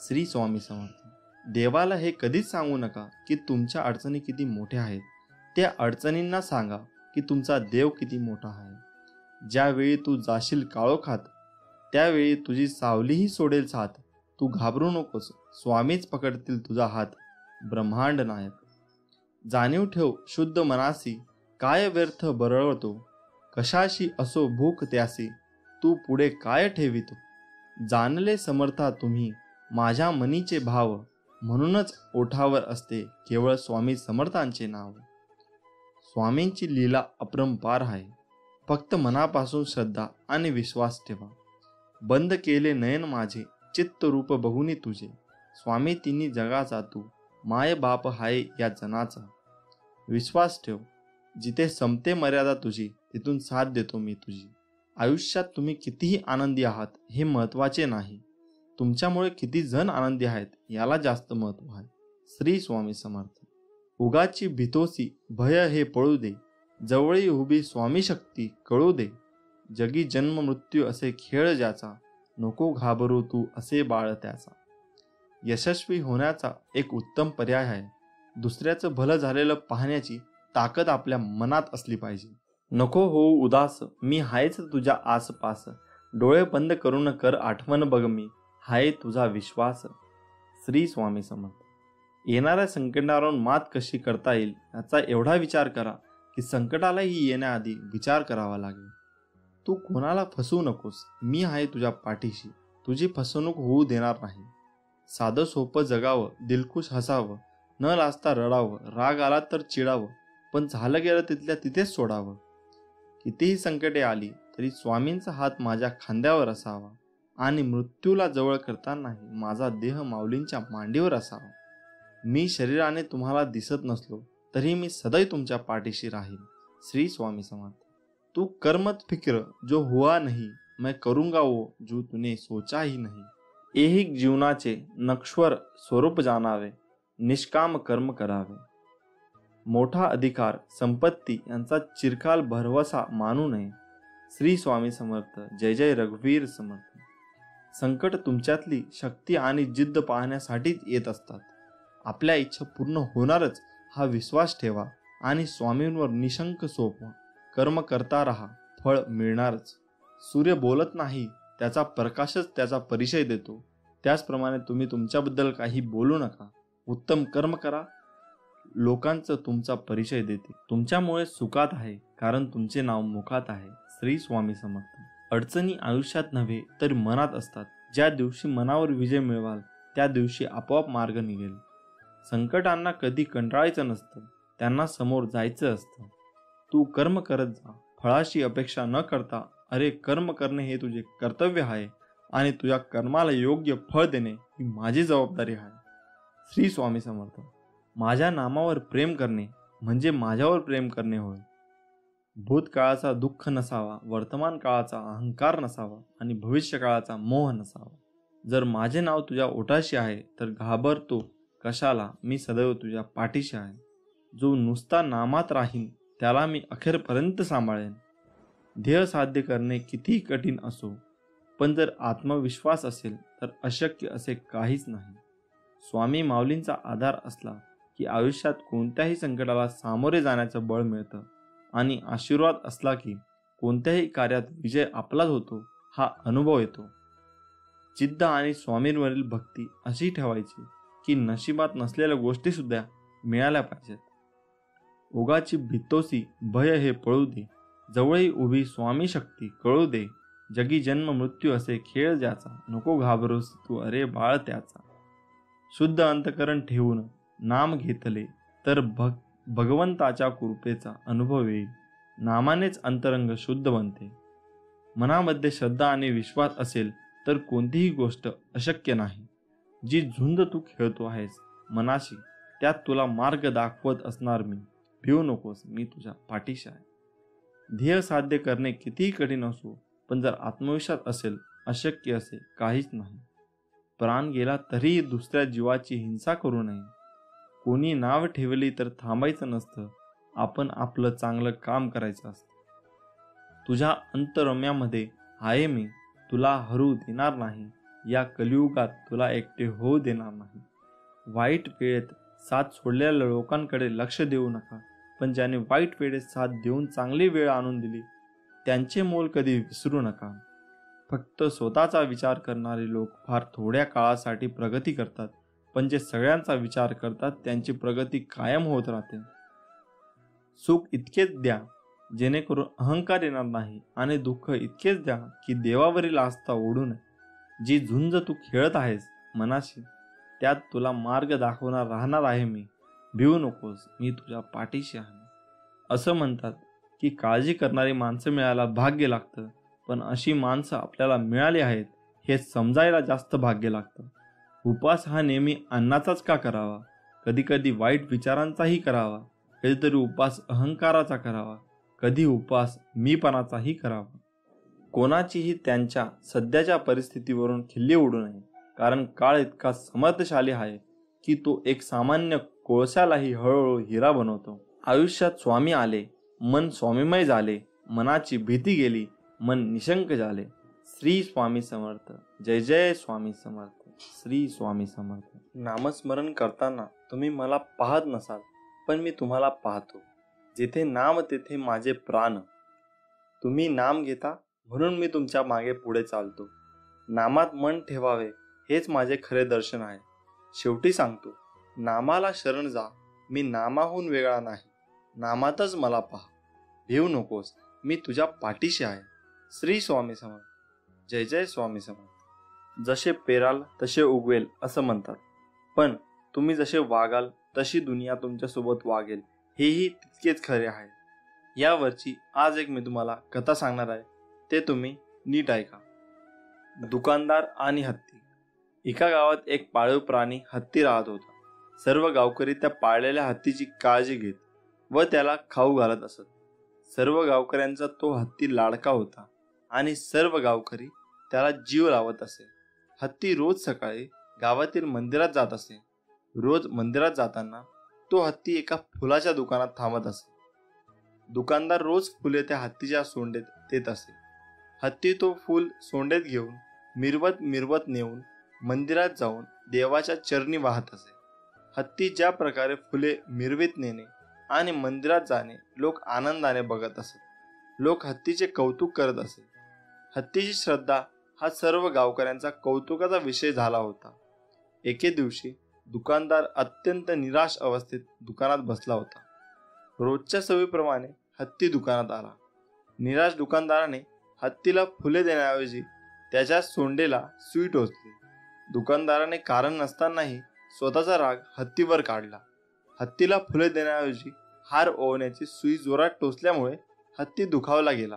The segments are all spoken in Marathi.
श्री स्वामी समर्थ. देवाला हे कधीच सांगू नका की तुमच्या अडचणी किती मोठ्या आहेत. त्या अडचणींना सांगा की तुमचा देव किती मोठा आहे. ज्यावेळी तू जाशील काळोखात त्यावेळी तुझी सावलीही सोडेल साथ. तू घाबरू नकोस, स्वामीच पकडतील तुझा हात. ब्रह्मांड नायक. जाणीव ठेव शुद्ध मनासी, काय व्यर्थ बरळतो. कशाशी असो भूक त्यासी, तू पुढे काय ठेवितो. जाणले समर्था तुम्ही माझ्या मनीचे भाव, म्हणूनच ओठावर असते केवळ स्वामी समर्थांचे नाव. स्वामींची लीला अपरंपार आहे. फक्त मनापासून श्रद्धा आणि विश्वास ठेवा. बंद केले नयन माझे, चित्त रूप बघुनी तुझे. स्वामी तिन्ही जगाचा तू, माय बाप हाय या जनाचा. विश्वास ठेव, जिथे संपते मर्यादा तुझी तिथून साथ देतो मी तुझी. आयुष्यात तुम्ही कितीही आनंदी आहात हे महत्त्वाचे नाही, तुमच्यामुळे किती जण आनंदी आहेत याला जास्त महत्त्व आहे. श्री स्वामी समर्थ. उगाची भीतोसी भय हे पळू दे, जवळी उभी स्वामी शक्ती कळू दे. जगी जन्म मृत्यू असे खेळ ज्याचा, नको घाबरू तू असे बाळ त्याचा. यशस्वी होण्याचा एक उत्तम पर्याय आहे. दुसऱ्याचं भलं झालेलं पाहण्याची ताकद आपल्या मनात असली पाहिजे. नको होऊ उदास, मी हायच तुझ्या आसपास. डोळे बंद करून कर आठवण बघ मी, हाय तुझा विश्वास. श्री स्वामी समर्थ. येणाऱ्या संकटावर मात कशी करता येईल याचा एवढा विचार करा की संकटालाही येण्याआधी विचार करावा लागेल. तू कोणाला फसवू नकोस, मी आहे तुझ्या पाठीशी. तुझी फसवणूक होऊ देणार नाही. साधं सोपं जगावं, दिलखुश हसावं, न लाजता रडावं. राग आला तर चिडावं, पण झालं गेलं तिथल्या तिथेच सोडावं. कितीही संकटे आली तरी स्वामींचा हात माझ्या खांद्यावर असावा, आणि मृत्यूला जवळ करतानाही माझा देह माऊलींच्या मांडीवर असावा. मी शरीराने तुम्हाला दिसत नसलो तरी मी सदैव तुमच्या पाठीशी राहील. श्री स्वामी समर्थ. तू कर्मत फिक्र जो हुआ नहीं, मैं करूंगा वो जो तूने सोचा ही नहीं. ऐहिक जीवनाचे नश्वर स्वरूप जाणावे, निष्काम कर्म करावे. मोठा अधिकार संपत्ती यांचा चिरकाल भरवसा मानू नये. श्री स्वामी समर्थ. जय जय रघुवीर समर्थ. संकट तुमच्यातली शक्ती आणि जिद्द पाहण्यासाठीच येत असतात. आपल्या इच्छा पूर्ण होणारच हा विश्वास ठेवा आणि स्वामींवर निशंक सोपवा. कर्म करता राहा, फळ मिळणारच. सूर्य बोलत नाही, त्याचा प्रकाशच त्याचा परिचय देतो. त्याचप्रमाणे तुम्ही तुमच्याबद्दल काही बोलू नका. उत्तम कर्म करा, लोकांचं तुमचा परिचय देते. तुमच्यामुळे सुखात आहे कारण तुमचे नाव मुखात आहे. श्री स्वामी समर्थ. अडचणी आयुष्यात नव्हे तर मनात असतात. ज्या दिवशी मनावर विजय मिळवाल त्या दिवशी आपोआप मार्ग निघेल. संकटांना कधी कंटाळायचं नसतं, त्यांना समोर जायचं असतं. तू कर्म करत जा, फळाची अपेक्षा न करता. अरे कर्म करणे हे तुझे कर्तव्य आहे आणि तुझ्या कर्माला योग्य फळ देणे ही माझी जबाबदारी आहे. श्री स्वामी समर्थ. माझ्या नामावर प्रेम करणे म्हणजे माझ्यावर प्रेम करणे होय. भूतकाळाचा दुःख नसावा, वर्तमान काळाचा अहंकार नसावा आणि भविष्य काळाचा मोह नसावा. जर माझे नाव तुझ्या ओठाशी आहे तर घाबरतो कशाला, मी सदैव तुझ्या पाठीशी आहे. जो नुसता नामात राहीन त्याला मी अखेरपर्यंत सांभाळेन. ध्येय साध्य करणे कितीही कठीण असो, पण जर आत्मविश्वास असेल तर अशक्य असे काहीच नाही. स्वामी माऊलींचा आधार असला की आयुष्यात कोणत्याही संकटाला सामोरे जाण्याचं बळ मिळतं, आणि आशीर्वाद असला की कोणत्याही कार्यात विजय आपलाच होतो हा अनुभव येतो. जिद्द आणि स्वामींवरील भक्ती अशी ठेवायची की नशिबात नसलेल्या गोष्टी सुद्धा मिळाल्या पाहिजेत. उगाची भीतोसी भय हे पळू दे, जवळी उभी स्वामी शक्ती कळू दे. जगी जन्म मृत्यू असे खेळ ज्याचा, नको घाबरूस तू अरे बाळ त्याचा. शुद्ध अंतकरण ठेवून नाम घेतले तर भगवंताच्या कृपेचा अनुभव येईल. नामानेच अंतरंग शुद्ध बनते. मनामध्ये श्रद्धा आणि विश्वास असेल तर कोणतीही गोष्ट अशक्य नाही. जी झुंज तू खेळतो आहेस मनाशी, त्यात तुला मार्ग दाखवत असणार मी. भिवू नकोस, मी तुझ्या पाठीशी आहे. ध्येय साध्य करणे कितीही कठीण असो, पण जर आत्मविश्वास असेल अशक्य असे काहीच नाही. प्राण गेला तरीही दुसऱ्या जीवाची हिंसा करू नये. कोणी नाव ठेवली तर थांबायचं नसतं, आपण आपलं चांगलं काम करायचं असतं. तुझ्या अंतरम्यामध्ये आहे मी, तुला हरू देणार नाही. या कलियुगात तुला एकटे होऊ देणार नाही. वाईट वेळेत साथ सोडलेल्या लोकांकडे लक्ष देऊ नका, पण ज्याने वाईट वेळेत साथ देऊन चांगली वेळ आणून दिली त्यांचे मोल कधी विसरू नका. फक्त स्वतःचा विचार करणारे लोक फार थोड्या काळासाठी प्रगती करतात, पण जे सगळ्यांचा विचार करतात त्यांची प्रगती कायम होत राहते. सुख इतकेच द्या जेणेकरून अहंकार येणार नाही, आणि दुःख इतकेच द्या की देवावरील आस्था ओढू नये. जी झुंज तू खेळत आहेस मनाशी, त्यात तुला मार्ग दाखवणार राहणार आहे मी. भिवू नकोस, मी तुझ्या पाठीशी आहे. असं म्हणतात की काळजी करणारी माणसं मिळायला भाग्य लागतं, पण अशी माणसं आपल्याला मिळाली आहेत हे समजायला जास्त भाग्य लागतं. उपवास हा नेहमी अन्नाचाच का करावा? कधी कधी वाईट विचारांचाही करावा, कधीतरी उपवास अहंकाराचा करावा, कधी उपवास मीपणाचाही करावा. कोणाचीही त्यांच्या सध्याच्या परिस्थितीवरून खिल्ली उडू नये, कारण काळ इतका समर्थशाली आहे की तो एक सामान्य कोळशालाही हळूहळू हिरा बनवतो. आयुष्यात स्वामी आले, मन स्वामीमय झाले, मनाची भीती गेली, मन निशंक झाले. श्री स्वामी समर्थ. जय जय स्वामी समर्थ. श्री स्वामी समर्थ. नामस्मरण करताना तुम्ही मला पाहत नसाल, पण मी तुम्हाला पाहतो. जिथे नाम तेथे माझे प्राण. तुम्ही नाम घेता म्हणून मी तुमच्या मागे पुढे चालतो. नामात मन ठेवावे हेच माझे खरे दर्शन आहे. शेवटी सांगतो, नामाला शरण जा. मी नामाहून वेगळा नाही, नामातच मला पहा. भिवू नकोस, मी तुझ्या पाठीशी आहे. श्री स्वामी समर्थ. जय जय स्वामी समर्थ. जसे पेराल तसे उगवेल असं म्हणतात, पण तुम्ही जसे वागाल तशी दुनिया तुमच्यासोबत वागेल हेही तितकेच खरे आहे. यावरची आज एक मी तुम्हाला कथा सांगणार आहे, ते तुम्ही नीट ऐका. दुकानदार आणि हत्ती. एका गावात एक पाळीव प्राणी हत्ती राहत होता. सर्व गावकरी त्या पाळलेल्या हत्तीची काळजी घेत व त्याला खाऊ घालत असत. सर्व गावकऱ्यांचा तो हत्ती लाडका होता आणि सर्व गावकरी त्याला जीव लावत असे. हत्ती रोज सकाळी गावातील मंदिरात जात असे. रोज मंदिरात जाताना तो हत्ती एका फुलाच्या दुकानात थांबत असे. दुकानदार रोज फुले त्या हत्तीच्या सोंडेत देत असे. हत्ती तो फूल सोंडेत घेऊन मिरवत मिरवत नेऊन मंदिरात जाऊन देवाच्या चरणी वाहत असे. हत्ती ज्या प्रकारे फुले मिरवीत नेणे आणि मंदिरात जाणे लोक आनंदाने बघत असत. लोक हत्तीचे कौतुक करत असे. हत्तीची श्रद्धा हा सर्व गावकऱ्यांचा कौतुकाचा विषय झाला होता. एके दिवशी दुकानदार अत्यंत निराश अवस्थेत दुकानात बसला होता. रोजच्या सवयीप्रमाणे हत्ती दुकानात आला. निराश दुकानदाराने हत्तीला फुले देण्याऐवजी त्याच्या सोंडेला सुई टोचली. दुकानदाराने कारण नसतानाही स्वतःचा राग हत्तीवर काढला. हत्तीला फुले देण्याऐवजी हार ओवण्याची सुई जोरात टोचल्यामुळे हत्ती दुखावला गेला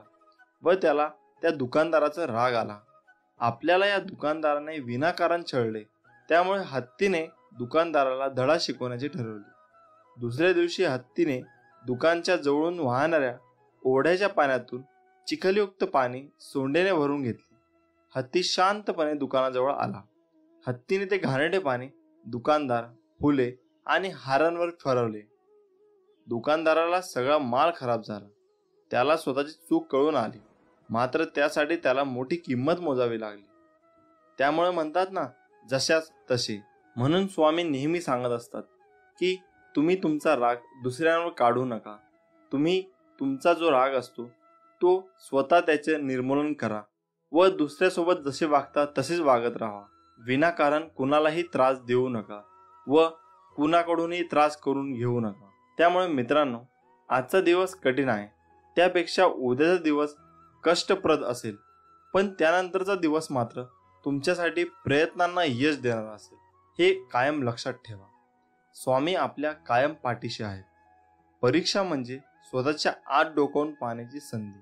व त्याला त्या दुकानदाराचा राग आला. आपल्याला या दुकानदाराने विनाकारण छळले, त्यामुळे हत्तीने दुकानदाराला धडा शिकवण्याचे ठरवले. दुसऱ्या दिवशी हत्तीने दुकानच्या जवळून वाहणाऱ्या ओढ्याच्या पाण्यातून चिखलयुक्त पाणी सोंडेने भरून घेतले. हत्ती शांतपणे दुकानाजवळ आला. हत्तीने ते घाणेरडे पाणी दुकानदार, फुले आणि हारांवर फिरवले. दुकानदाराला सगळा माल खराब झाला. त्याला स्वतःची चूक कळून आली, मात्र त्यासाठी त्याला मोठी किंमत मोजावी लागली. त्यामुळे म्हणतात ना, जशास तसे. म्हणून स्वामी नेहमी सांगत असतात की तुम्ही तुमचा राग दुसऱ्यांवर काढू नका. तुम्ही तुमचा जो राग असतो तो स्वतः त्याचे निर्मूलन करा व दुसऱ्यासोबत जसे वागता तसेच वागत राहा. विनाकारण कुणालाही त्रास देऊ नका व कुणाकडूनही त्रास करून घेऊ नका. त्यामुळे मित्रांनो, आजचा दिवस कठीण आहे, त्यापेक्षा उद्याचा दिवस कष्टप्रद असेल, पण त्यानंतरचा दिवस मात्र तुमच्यासाठी प्रयत्नांना यश देणारा असेल, हे कायम लक्षात ठेवा. स्वामी आपल्या कायम पाठीशी आहेत. परीक्षा म्हणजे स्वतःच्या आत डोकावून पाहण्याची संधी.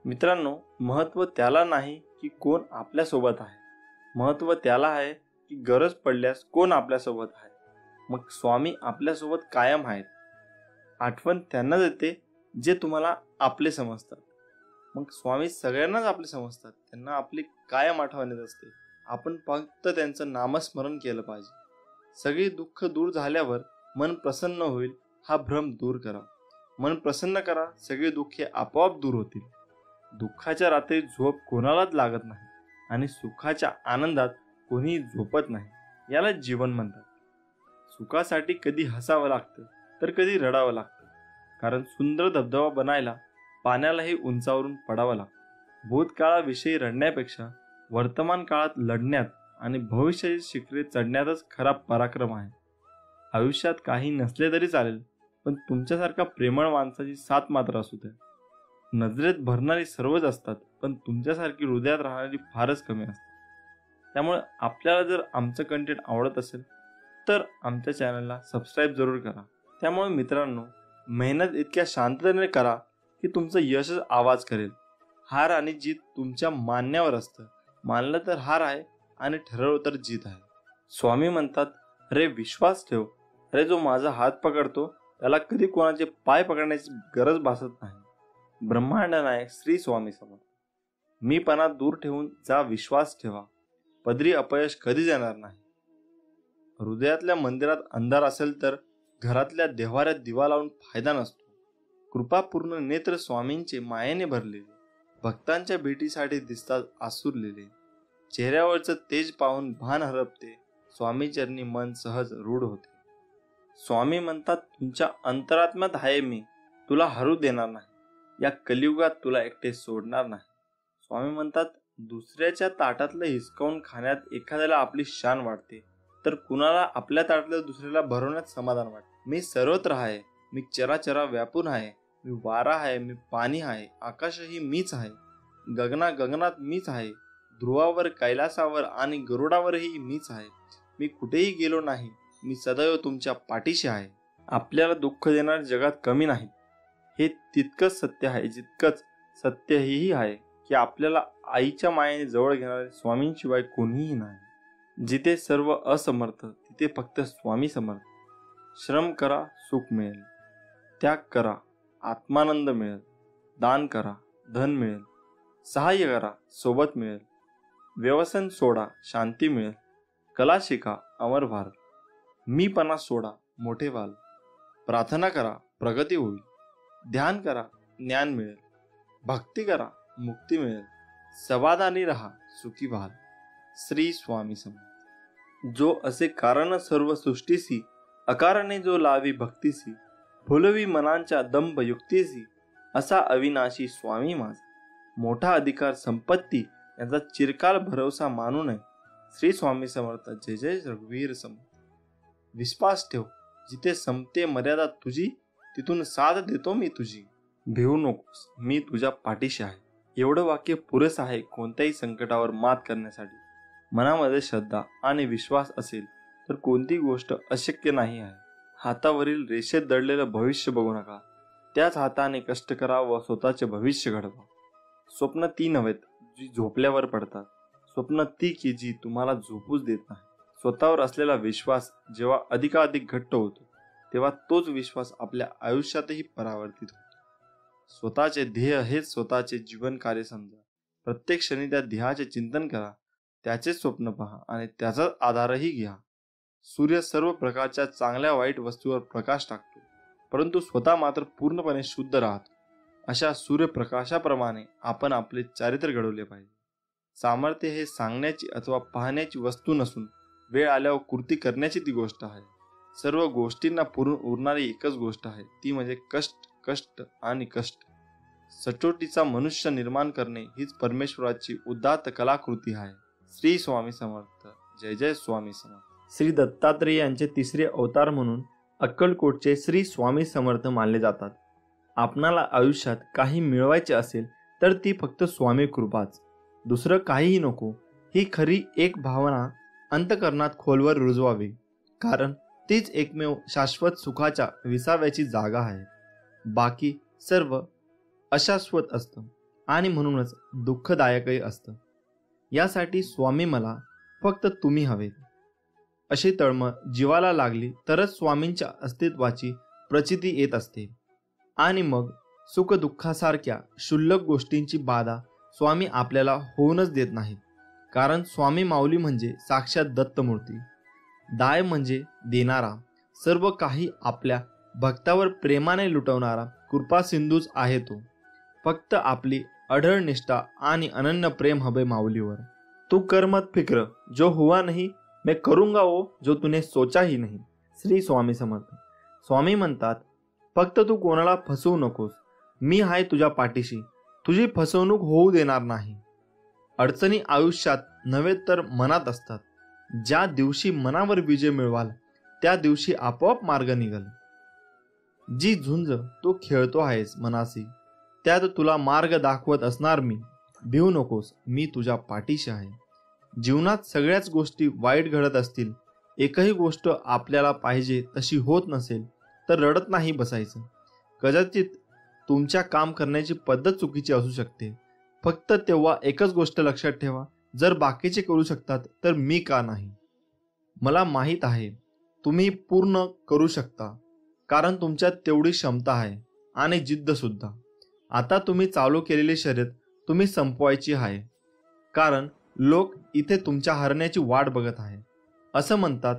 मित्रांनो, महत्त्व त्याला नाही की कोण आपल्यासोबत आहे, महत्त्व त्याला आहे की गरज पडल्यास कोण आपल्यासोबत आहे. मग स्वामी आपल्यासोबत कायम आहेत. आठवण त्यांनाच येते जे तुम्हाला आपले समजतात. मग स्वामी सगळ्यांनाच आपले समजतात, त्यांना आपली कायम आठवण येत असते. आपण फक्त त्यांचं नामस्मरण केलं पाहिजे. सगळी दुःख दूर झाल्यावर मन प्रसन्न होईल हा भ्रम दूर करा. मन प्रसन्न करा, सगळी दुःखे आपोआप दूर होतील. दुःखाच्या रात्री झोप कोणालाच लागत नाही आणि सुखाच्या आनंदात कोणी झोपत नाही, याला जीवन म्हणतात. सुखासाठी कधी हसावं लागतं तर कधी रडावं लागतं, कारण सुंदर धबधबा बनायला पाण्यालाही उंचावरून पडावं लागतं. भूतकाळाविषयी रडण्यापेक्षा वर्तमान काळात लढण्यात आणि भविष्याची शिखरे चढण्यातच खरा पराक्रम आहे. आयुष्यात काही नसले तरी चालेल, पण तुमच्यासारखा प्रेमळ माणसाची साथ मात्र असू द्या. नजरेत भरणारी सर्वच असतात, पण तुमच्यासारखी हृदयात राहणारी फारच कमी असतात. त्यामुळे आपल्याला जर आमचं कंटेंट आवडत असेल तर आमच्या चॅनलला सबस्क्राईब जरूर करा. त्यामुळे मित्रांनो, मेहनत इतक्या शांततेने करा की तुमचं यशच आवाज करेल. हार आणि जीत तुमच्या मानण्यावर असतं. मानलं तर हार आहे आणि ठरवलं तर जीत आहे. स्वामी म्हणतात, अरे विश्वास ठेव, अरे जो माझा हात पकडतो त्याला कधी कोणाचे पाय पकडण्याची गरज भासत नाही. ब्रह्मांड नायक श्री स्वामी समर्थ. मीपणा दूर ठेवून जा विश्वास ठेवा, पदरी अपयश कधीच येणार नाही. हृदयातल्या मंदिरात अंधार असेल तर घरातल्या देव्हाऱ्यात दिवा लावून फायदा नसतो. कृपापूर्ण नेत्र स्वामींचे मायेने भरलेले, भक्तांच्या भेटीसाठी दिसतात आसुरलेले. चेहऱ्यावरचं तेज पाहून भान हरपते, स्वामी चरणी मन सहज रूढ होते. स्वामी म्हणतात, तुमच्या अंतरात्म्यात आहे मी, तुला हरू देणार नाही, या कलियुगात तुला एकटे सोडणार नाही. स्वामी म्हणतात, दुसऱ्याच्या ताटातलं हिसकावून खाण्यात एखाद्याला आपली शान वाटते, तर कुणाला आपल्या ताटातलं दुसऱ्याला भरवण्यात समाधान वाटते. मी सर्वत्र आहे, मी चराचरा व्यापून आहे, मी वारा आहे, मी पाणी आहे, आकाशही मीच आहे, गगनात मीच आहे, ध्रुवावर, कैलासावर आणि गरुडावरही मीच आहे. मी कुठेही गेलो नाही, मी सदैव तुमच्या पाठीशी आहे. आपल्याला दुःख देणारे जगात कमी नाहीत, हे तितकंच सत्य आहे जितकंच सत्य हेही आहे की आपल्याला आईच्या मायेने जवळ घेणारे स्वामींशिवाय कोणीही नाही. जिथे सर्व असमर्थ तिथे फक्त स्वामी समर्थ. श्रम करा, सुख मिळेल. त्याग करा, आत्मानंद मिळेल. दान करा, धन मिळेल. सहाय्य करा, सोबत मिळेल. व्यसन सोडा, शांती मिळेल. कला शिका, अमर व्हाल. मीपणा सोडा, मोठे व्हाल. प्रार्थना करा, प्रगती होईल. ध्यान करा, ज्ञान मिळेल. भक्ती करा, मुक्ती मिळेल. समाधानी राहा, सुखी व्हाल. श्री स्वामी समर्थ. जो असे कारण सर्व सृष्टीसी, अकारणे जो लावी भक्तीसी, फुलवी मनांच्या दंभ युक्तीसी, असा अविनाशी स्वामी माझा. मोठा अधिकार संपत्ती यांचा चिरकाल भरवसा मानू नये. श्री स्वामी समर्थ. जय जय रघुवीर समर्थ. विश्वास ठेव, जिथे संपते मर्यादा तुझी, तिथून साथ देतो मी तुझी. भिवू नकोस, मी तुझ्या पाठीशी आहे. एवढं वाक्य पुरेसं आहे कोणत्याही संकटावर मात करण्यासाठी. मनामध्ये श्रद्धा आणि विश्वास असेल तर कोणती गोष्ट अशक्य नाही आहे. हातावरील रेषेत दडलेलं भविष्य बघू नका, त्याच हाताने कष्ट करा व स्वतःचे भविष्य घडवा. स्वप्न ती नव्हेत जी झोपल्यावर पडतात, स्वप्न ती की जी तुम्हाला झोपूच देत नाही. स्वतःवर असलेला विश्वास जेव्हा अधिकाधिक घट्ट होतो, तेव्हा तोच विश्वास आपल्या आयुष्यातही परावर्तित होतो. स्वतःचे ध्येय हेच स्वतःचे जीवन कार्य समजा. प्रत्येक क्षणी त्या ध्येयाचे चिंतन करा, त्याचे स्वप्न पहा आणि त्याचा आधारही घ्या. सूर्य सर्व प्रकारच्या चांगल्या वाईट वस्तूवर प्रकाश टाकतो, परंतु स्वतः मात्र पूर्णपणे शुद्ध राहतो. अशा सूर्यप्रकाशाप्रमाणे आपण आपले चारित्र्य घडवले पाहिजे. सामर्थ्य हे सांगण्याची अथवा पाहण्याची वस्तू नसून वेळ आल्यावर कृती करण्याची ती गोष्ट आहे. सर्व गोष्टींना पुरून उरणारी एकच गोष्ट आहे, ती म्हणजे कष्ट, कष्ट आणि कष्ट. सचोटीचा मनुष्य निर्माण करणे हीच परमेश्वराची उदात्त कलाकृती आहे. श्री स्वामी समर्थ. जय जय स्वामी समर्थ. श्री दत्तात्रेय यांचे तिसरे अवतार म्हणून अक्कलकोटचे श्री स्वामी समर्थ मानले जातात. आपणाला आयुष्यात काही मिळवायचे असेल तर ती फक्त स्वामी कृपाच, दुसरं काहीही नको, ही खरी एक भावना अंतःकरणात खोलवर रुजवावी, कारण तीच एकमेव शाश्वत सुखाच्या विसाव्याची जागा आहे. बाकी सर्व अशाश्वत असतं आणि म्हणूनच दुःखदायकही असतं. यासाठी स्वामी मला फक्त तुम्ही हवेत अशी तळमळ जीवाला लागली तरच स्वामींच्या अस्तित्वाची प्रचिती येत असते. आणि मग सुखदुःखासारख्या क्षुल्लक गोष्टींची बाधा स्वामी आपल्याला होऊनच देत नाहीत, कारण स्वामी माऊली म्हणजे साक्षात दत्तमूर्ती. दाय म्हणजे देणारा, सर्व काही आपल्या भक्तावर प्रेमाने लुटवणारा कृपा सिंधूच आहे तो. फक्त आपली अढळ निष्ठा आणि अनन्य प्रेम हवे माऊलीवर. तू कर मत फिक्र, जो हुआ नहीं मैं करूंगा वो जो तूने सोचा ही नाही. श्री स्वामी समर्थ. स्वामी म्हणतात, फक्त तू कोणाला फसवू नकोस. मी आहे तुझ्या पाठीशी. तुझी फसवणूक होऊ देणार नाही. अडचणी आयुष्यात नव्हे तर मनात असतात. ज्या दिवशी मनावर विजय मिळवाल त्या दिवशी आपोआप मार्ग निघल. जी झुंज तू खेळतो आहेस मनाशी, त्यात तुला मार्ग दाखवत असणार मी. भिवू नकोस, मी तुझ्या पाठीशी आहे. जीवनात सगळ्याच गोष्टी वाईट घडत असतील, एकही गोष्ट आपल्याला पाहिजे तशी होत नसेल तर रडत नाही बसायचं. कदाचित तुमच्या काम करण्याची पद्धत चुकीची असू शकते. फक्त तेव्हा एकच गोष्ट लक्षात ठेवा, जर बाकीचे करू शकतात तर मी का नाही. मला माहीत आहे तुम्ही पूर्ण करू शकता, कारण तुमच्यात तेवढी क्षमता आहे आणि जिद्द सुद्धा. आता तुम्ही चालू केलेली शर्यत तुम्ही संपवायची आहे, कारण लोक इथे तुमच्या हरण्याची वाट बघत आहे. असं म्हणतात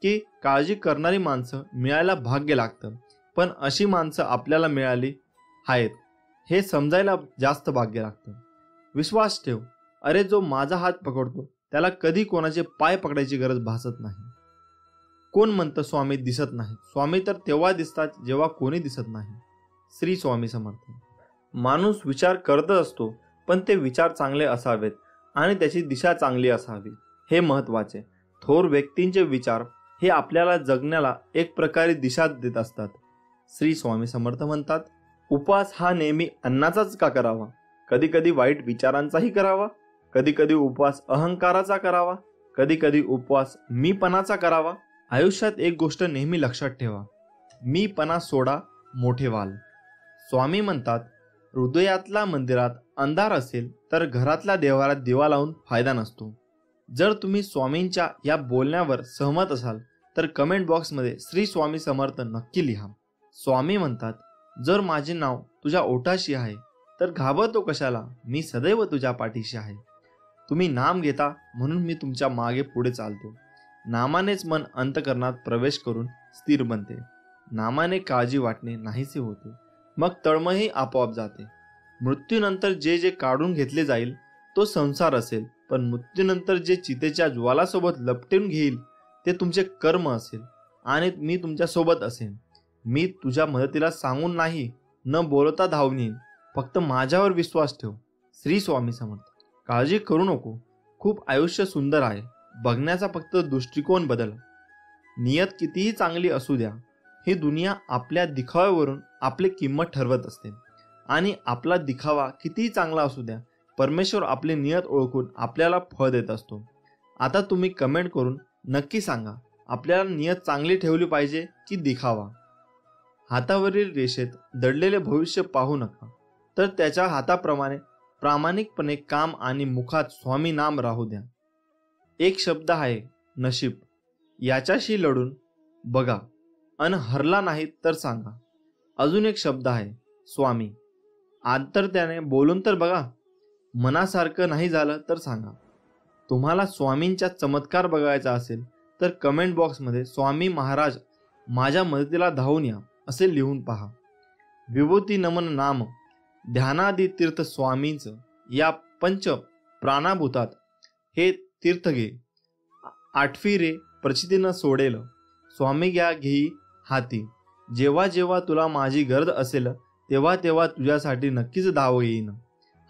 की काळजी करणारी माणसं मिळायला भाग्य लागतं, पण अशी माणसं आपल्याला मिळाली आहेत हे समजायला जास्त भाग्य लागतं. विश्वास ठेव, अरे जो माझा हात पकडतो त्याला कधी कोणाचे पाय पकडायची गरज भासत नाही. कोण म्हणतं स्वामी दिसत नाही? स्वामी तर तेव्हा दिसतात जेव्हा कोणी दिसत नाही. श्री स्वामी समर्थ. माणूस विचार करतच असतो, पण ते विचार चांगले असावेत आणि त्याची दिशा चांगली असावी, हे महत्त्वाचे. थोर व्यक्तींचे विचार हे आपल्याला जगण्याला एक प्रकारे दिशा देत असतात. श्री स्वामी समर्थ म्हणतात, उपवास हा नेहमी अन्नाचाच का करावा? कधी कधी वाईट विचारांचाही करावा. कधी कधी उपवास अहंकाराचा करावा. कधी कधी उपवास मीपणाचा करावा. आयुष्यात एक गोष्ट नेहमी लक्षात ठेवा, मीपणा सोडा, मोठे व्हाल. स्वामी म्हणतात, हृदयातल्या मंदिरात अंधार असेल तर घरातल्या देवारात दिवा लावून फायदा नसतो. जर तुम्ही स्वामींच्या या बोलण्यावर सहमत असाल तर कमेंट बॉक्समध्ये श्री स्वामी समर्थ नक्की लिहा. स्वामी म्हणतात, जर माझे नाव तुझ्या ओठाशी आहे तर घाबरतो कशाला? मी सदैव तुझ्या पाठीशी आहे. तुम्ही नाम घेता म्हणून मी तुमच्या मागे पुढे चालतो. नामानेच मन अंतःकरणात प्रवेश करून स्थिर बनते. नामाने काळजी वाटणे नाहीसे होते, मग तळमळही आपोआप जाते. मृत्यूनंतर जे जे काढून घेतले जाईल तो संसार असेल, पण मृत्यूनंतर जे चितेच्या ज्वालासोबत लपटून घेईल ते तुमचे कर्म असेल आणि मी तुमच्या सोबत असेन. मी तुझ्या मदतीला सांगून नाही, न बोलता धावून येईन. फक्त माझ्यावर विश्वास ठेव. श्री स्वामी समर्थ. काळजी करू नको, खूप आयुष्य सुंदर आहे. बघण्याचा फक्त दृष्टिकोन बदल. नियत कितीही चांगली असू द्या, ही दुनिया आपल्या दिखाव्यावरून आपली किंमत ठरवत असते. आणि आपला दिखावा कितीही चांगला असू द्या, परमेश्वर आपली नियत ओळखून आपल्याला फळ देत असतो. आता तुम्ही कमेंट करून नक्की सांगा, आपल्याला नियत चांगली ठेवली पाहिजे की दिखावा? हातावरील रेषेत दडलेले भविष्य पाहू नका, तर त्याच्या हाताप्रमाणे प्रामाणिकपणे काम आणि मुखात स्वामी नाम राहू द्या. एक शब्द आहे नशीब, याच्याशी लढून बघा अन हरला नाही तर सांगा. अजून एक शब्द आहे स्वामी, आंतरत्याने बोलून तर बघा. मनासारखं नाही झालं तर सांगा. तुम्हाला स्वामींचा चमत्कार बघायचा असेल तर कमेंट बॉक्समध्ये स्वामी महाराज माझ्या मदतीला धावून या असे लिहून पहा. विभूती नमन नाम ध्यानादी तीर्थ स्वामींचं या पंच प्राणाभूतात हे तीर्थ घे. आठवी रे प्रचितीनं सोडेल, स्वामी घ्या घेई हाती. जेव्हा जेव्हा तुला माझी गरज असेल तेव्हा तेव्हा तुझ्यासाठी नक्कीच धाव येईन.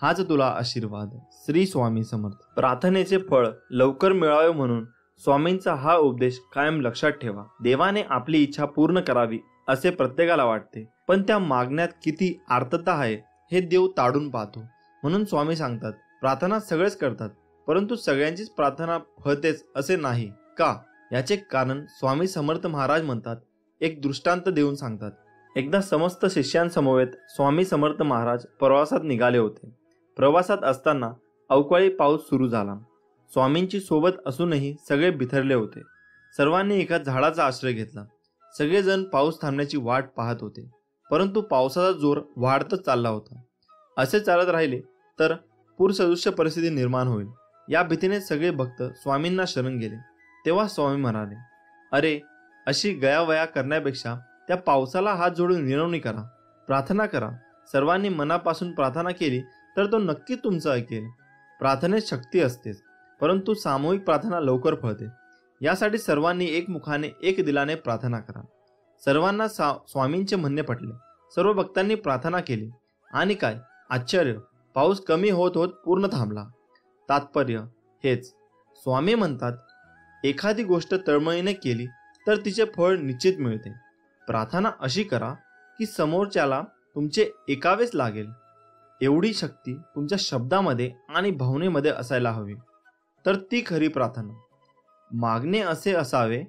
हाच तुला आशीर्वाद. श्री स्वामी समर्थ. प्रार्थनेचे फळ लवकर मिळावे म्हणून स्वामींचा हा उपदेश कायम लक्षात ठेवा. देवाने आपली इच्छा पूर्ण करावी असे प्रत्येकाला वाटते, पण त्या मागण्यात किती आर्तता आहे हे देव ताडून पाहतो. म्हणून स्वामी सांगतात, प्रार्थना सगळेच करतात, परंतु सगळ्यांचीच प्रार्थना फळतेच असे नाही का? याचे कारण स्वामी समर्थ महाराज म्हणतात, एक दृष्टांत देऊन सांगतात. एकदा समस्त शिष्यांसमवेत स्वामी समर्थ महाराज प्रवासात निघाले होते. प्रवासात असताना अवकाळी पाऊस सुरू झाला. स्वामींची सोबत असूनही सगळे बिथरले होते. सर्वांनी एका झाडाचा आश्रय घेतला. सगळेजण पाऊस थांबण्याची वाट पाहत होते, परंतु पावसाचा जोर वाढतच चालला होता. असे चालत राहिले तर पूरसदृश्य परिस्थिती निर्माण होईल या भीतीने सगळे भक्त स्वामींना शरण गेले. तेव्हा स्वामी म्हणाले, अरे, अशी गयावया करण्यापेक्षा त्या पावसाला हात जोडून विनवणी करा, प्रार्थना करा. सर्वांनी मनापासून प्रार्थना केली तर तो नक्की तुमचं ऐकेल. प्रार्थनेत शक्ती असतेच, परंतु सामूहिक प्रार्थना लवकर फळते. यासाठी सर्वांनी एकमुखाने एक दिलाने प्रार्थना करा. सर्वांना स्वामींचे म्हणणे पटले. सर्व भक्तांनी प्रार्थना केली आणि काय आश्चर्य, पाऊस कमी होत होत पूर्ण थांबला. तात्पर्य हेच, स्वामी म्हणतात, एखादी गोष्ट तळमळीने केली तर तिचे फळ निश्चित मिळते. प्रार्थना अशी करा की समोरच्याला तुमचे ऐकावेच लागेल. एवढी शक्ती तुमच्या शब्दामध्ये आणि भावनेमध्ये असायला हवी, तर ती खरी प्रार्थना. मागणे असे असावे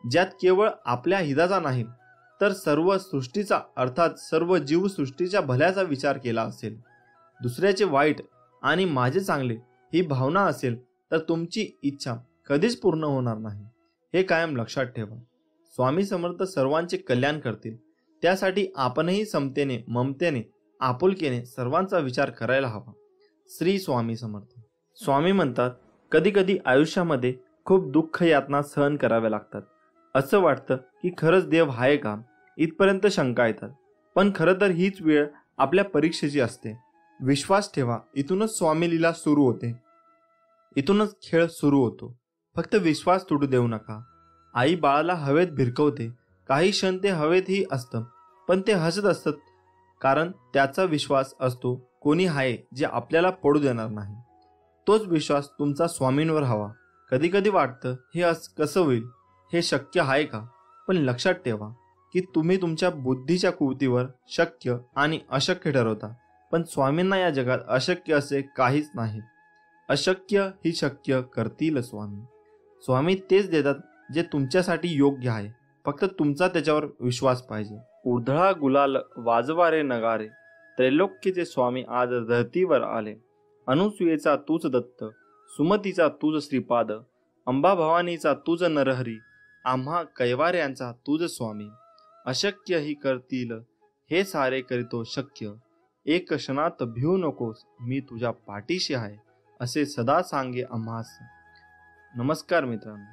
ज्यात केवळ आपल्या हिताचा नाही तर सर्व सृष्टीचा, अर्थात सर्व जीवसृष्टीच्या भल्याचा विचार केला असेल. दुसऱ्याचे वाईट आणि माझे चांगले ही भावना असेल तर तुमची इच्छा कधीच पूर्ण होणार नाही. हे कायम लक्षात ठेवा. स्वामी समर्थ सर्वांचे कल्याण करतील. त्यासाठी आपणही समतेने, ममतेने, आपुलकीने सर्वांचा विचार करायला हवा. श्री स्वामी समर्थ. स्वामी म्हणतात, कधी कधी आयुष्यामध्ये खूप दुःख यातना सहन कराव्या लागतात. असं वाटतं की खरंच देव आहे का, इथपर्यंत शंका येतात. पण खरं तर हीच वेळ आपल्या परीक्षेची असते. विश्वास ठेवा, इथूनच स्वामी लीला सुरू होते, इथूनच खेळ सुरू होतो. फक्त विश्वास तुटू देऊ नका. आई बाळाला हवेत भिरकवते. काही क्षण ते हवेतही असतं, पण ते हसत असतात, कारण त्याचा विश्वास असतो कोणी आहे जे आपल्याला पडू देणार नाही. तोच विश्वास तुमचा स्वामींवर हवा. कधी कधी वाटतं हे कसं होईल, हे शक्य आहे का? पण लक्षात ठेवा की तुम्ही तुमच्या बुद्धीच्या कुवतीवर शक्य आणि अशक्य ठरवता. पण स्वामींना या जगात अशक्य असे काहीच नाही. अशक्य ही शक्य करतील स्वामी. स्वामी तेच देतात जे तुमच्यासाठी योग्य आहे. फक्त तुमचा त्याच्यावर विश्वास पाहिजे. उधळा गुलाल वाजवारे नगारे, त्रैलोक्याचे स्वामी आज धरतीवर आले. अनुसूयेचा तूच दत्त, सुमतीचा तूच श्रीपाद, अंबा भवानीचा तूच नरहरी, आम्हा कैवाऱ्यांचा तूच स्वामी. अशक्य ही करतील हे सारे करीतो शक्य, एक क्षणात भिऊ नकोस मी तुझ्या पाठीशी आहे, असे सदा सांगे आम्हास. नमस्कार मित्रांनो,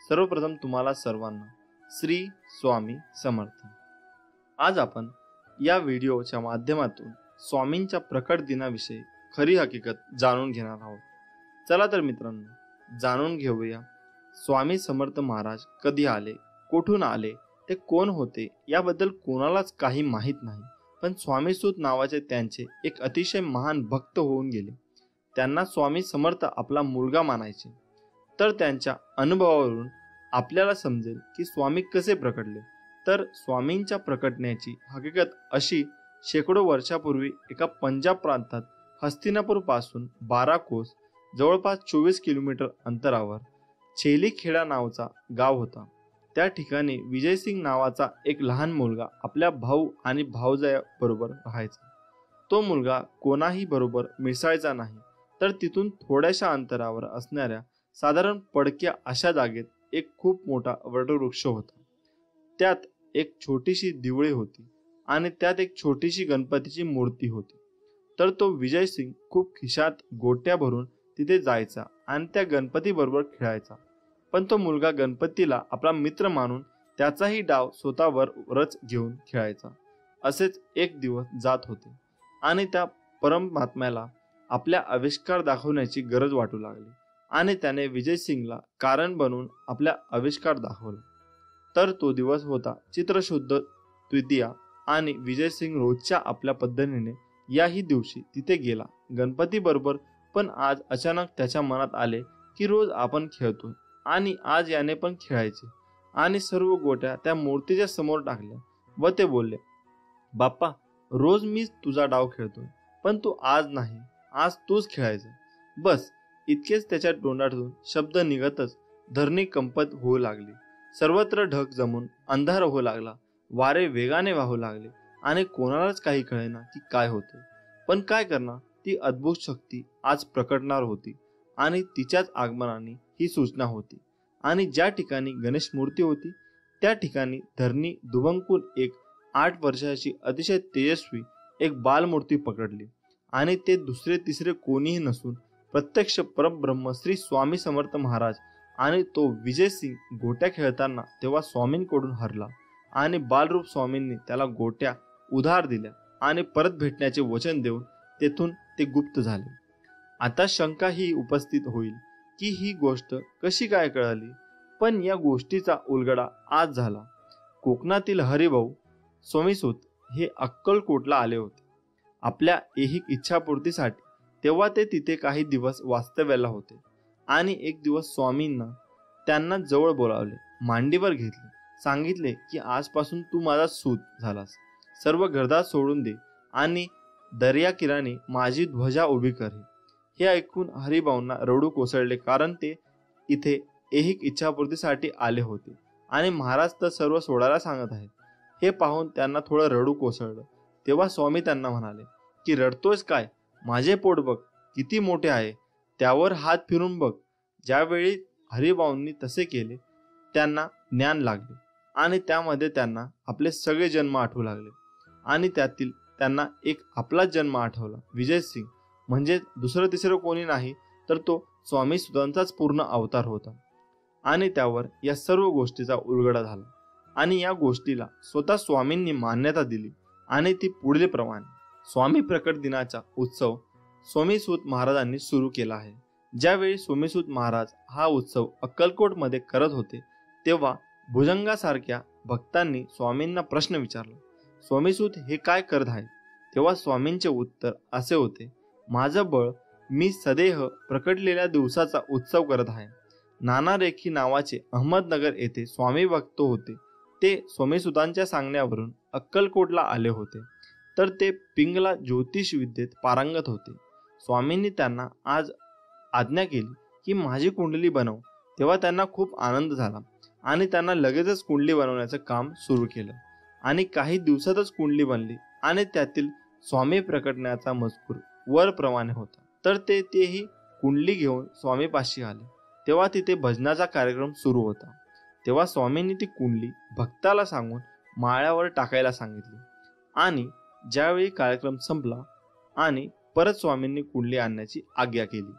सर्वप्रथम तुम्हाला सर्वांना श्री स्वामी समर्थ. आज आपण या व्हिडिओच्या माध्यमातून स्वामींच्या प्रकट दिनाविषयी खरी हकीकत जाणून घेणार आहोत. चला तर मित्रांनो, जाणून घेऊया स्वामी समर्थ महाराज कधी आले, कुठून आले, ते कोण होते याबद्दल कोणालाच काही माहीत नाही. पण स्वामीसूत नावाचे त्यांचे एक अतिशय महान भक्त होऊन गेले. त्यांना स्वामी समर्थ आपला मुलगा मानायचे. तर त्यांच्या अनुभवावरून आपल्याला समजेल की स्वामी कसे प्रकटले. तर स्वामींच्या प्रकटण्याची हकीकत अशी, शेकडो वर्षापूर्वी एका पंजाब प्रांतात हस्तिनापूर पासून 12 कोस जवळपास 24 किलोमीटर अंतरावर छेलीखेडा नावाचा गाव होता. त्या ठिकाणी विजयसिंग नावाचा एक लहान मुलगा आपल्या भाऊ आणि भावजायाबरोबर राहायचा. तो मुलगा कोणाही बरोबर मिसळायचा नाही. तर तिथून थोड्याशा अंतरावर असणाऱ्या साधारण पडक्या अशा जागेत एक खूप मोठा वटवृक्ष होता. त्यात एक छोटीशी दिवळी होती आणि त्यात एक छोटीशी गणपतीची मूर्ती होती. तर तो विजयसिंग खूप खिशात गोट्या भरून तिथे जायचा आणि त्या गणपती बरोबर खेळायचा. पण तो मुलगा गणपतीला आपला मित्र मानून त्याचाही डाव स्वतःवरच घेऊन खेळायचा. असेच एक दिवस जात होते आणि त्या परमात्म्याला आपल्या आविष्कार दाखवण्याची गरज वाटू लागली आणि त्याने विजयसिंगला कारण बनवून आपला आविष्कार दाखवला. तर तो दिवस होता चित्रशुद्ध तृतीया आणि विजयसिंग रोजच्या आपल्या पद्धतीने याही दिवशी तिथे गेला गणपती बरोबर. पण आज अचानक त्याच्या मनात आले की रोज आपण खेळतोय आणि आज याने पण खेळायचे. आणि सर्व गोट्या त्या मूर्तीच्या समोर टाकल्या व ते बोलले, बाप्पा, रोज मीच तुझा डाव खेळतोय, पण तू आज नाही, आज तूच खेळायचं. बस इतकेच त्याच्या तोंडातून शब्द निघतच धरणी कंपत होऊ लागली. सर्वत्र ढग जमून अंधार होऊ लागला. वारे वेगाने वाहू लागले आणि कोणालाच काही कळेना की काय होते. पण काय करणार, ती अद्भुत शक्ती आज प्रकटणार होती आणि तिच्याच आगमनाने ही सूचना होती. आणि ज्या ठिकाणी गणेश मूर्ती होती त्या ठिकाणी धरणी दुभंकून एक 8 वर्षाची अतिशय तेजस्वी एक बालमूर्ती पकडली. आणि ते दुसरे तिसरे कोणीही नसून प्रत्यक्ष परब्रह्म श्री स्वामी समर्थ महाराज. आणि तो विजयसिंग गोट्या खेळताना तेव्हा स्वामींकडून हरला आणि बालरूप स्वामींनी त्याला गोट्या उधार दिल्या आणि परत भेटण्याचे वचन देऊन तेथून ते गुप्त झाले. आता शंका ही उपस्थित होईल की ही गोष्ट कशी काय कळाली, पण या गोष्टीचा उलगडा आज झाला. कोकणातील हरिभाऊ सोमीसूत हे अक्कलकोटला आले होते आपल्या ऐहिक इच्छापूर्तीसाठी. तेव्हा ते तिथे काही दिवस वास्तव्याला होते आणि एक दिवस स्वामींना त्यांना जवळ बोलावले, मांडीवर घेतले, सांगितले की आजपासून तू माझा सूत झालास. सर्व घरदार सोडून दे आणि दर्या किराणी माझी ध्वजा उभी कर. हे ऐकून हरिभाऊंना रडू कोसळले, कारण ते इथे ऐहिक इच्छापूर्तीसाठी आले होते आणि महाराज तर सर्व सोडायला सांगत आहेत. हे पाहून त्यांना थोडं रडू कोसळलं. तेव्हा स्वामी त्यांना म्हणाले की रडतोयस काय, माझे पोट बघ किती मोठे आहे, त्यावर हात फिरून बघ. ज्यावेळी हरिभाऊंनी तसे केले त्यांना ज्ञान लागले आणि त्यामध्ये त्यांना आपले सगळे जन्म आठवू लागले आणि त्यातील त्यांना एक आपलाच जन्म आठवला, विजयसिंग. म्हणजे दुसरं तिसरं कोणी नाही तर तो स्वामी सुतांचाच पूर्ण अवतार होता. आणि त्यावर या सर्व गोष्टीचा उलगडा झाला आणि या गोष्टीला स्वतः स्वामींनी मान्यता दिली आणि ती पुढील प्रमाणे. स्वामी प्रकट दिनाचा उत्सव सोमीसूत महाराजांनी सुरू केला आहे. ज्यावेळी सोमीसूत महाराज हा उत्सव अक्कलकोटमध्ये करत होते तेव्हा भुजंगासारख्या भक्तांनी स्वामींना प्रश्न विचारला, स्वामीसूत हे काय करत आहे. तेव्हा स्वामींचे उत्तर असे होते, माझं बळ मी सदेह प्रकटलेल्या दिवसाचा उत्सव करत आहे. नाना रेखी नावाचे अहमदनगर येथे स्वामी भक्त होते. ते स्वामीसुतांच्या सांगण्यावरून अक्कलकोटला आले होते. तर ते पिंगला ज्योतिष विद्येत पारंगत होते. स्वामींनी त्यांना आज आज्ञा केली की माझी कुंडली बनव. तेव्हा त्यांना खूप आनंद झाला आणि त्यांना लगेचच कुंडली बनवण्याचं काम सुरू केलं आणि काही दिवसातच कुंडली बनली आणि त्यातील स्वामी प्रकटण्याचा मजकूर वरप्रमाणे होता. तर तेही कुंडली घेऊन स्वामीपाशी आले. तेव्हा तिथे भजनाचा कार्यक्रम सुरू होता. तेव्हा स्वामींनी ती कुंडली भक्ताला सांगून माळ्यावर टाकायला सांगितली आणि ज्यावेळी कार्यक्रम संपला आणि परत स्वामींनी कुंडली आणण्याची आज्ञा केली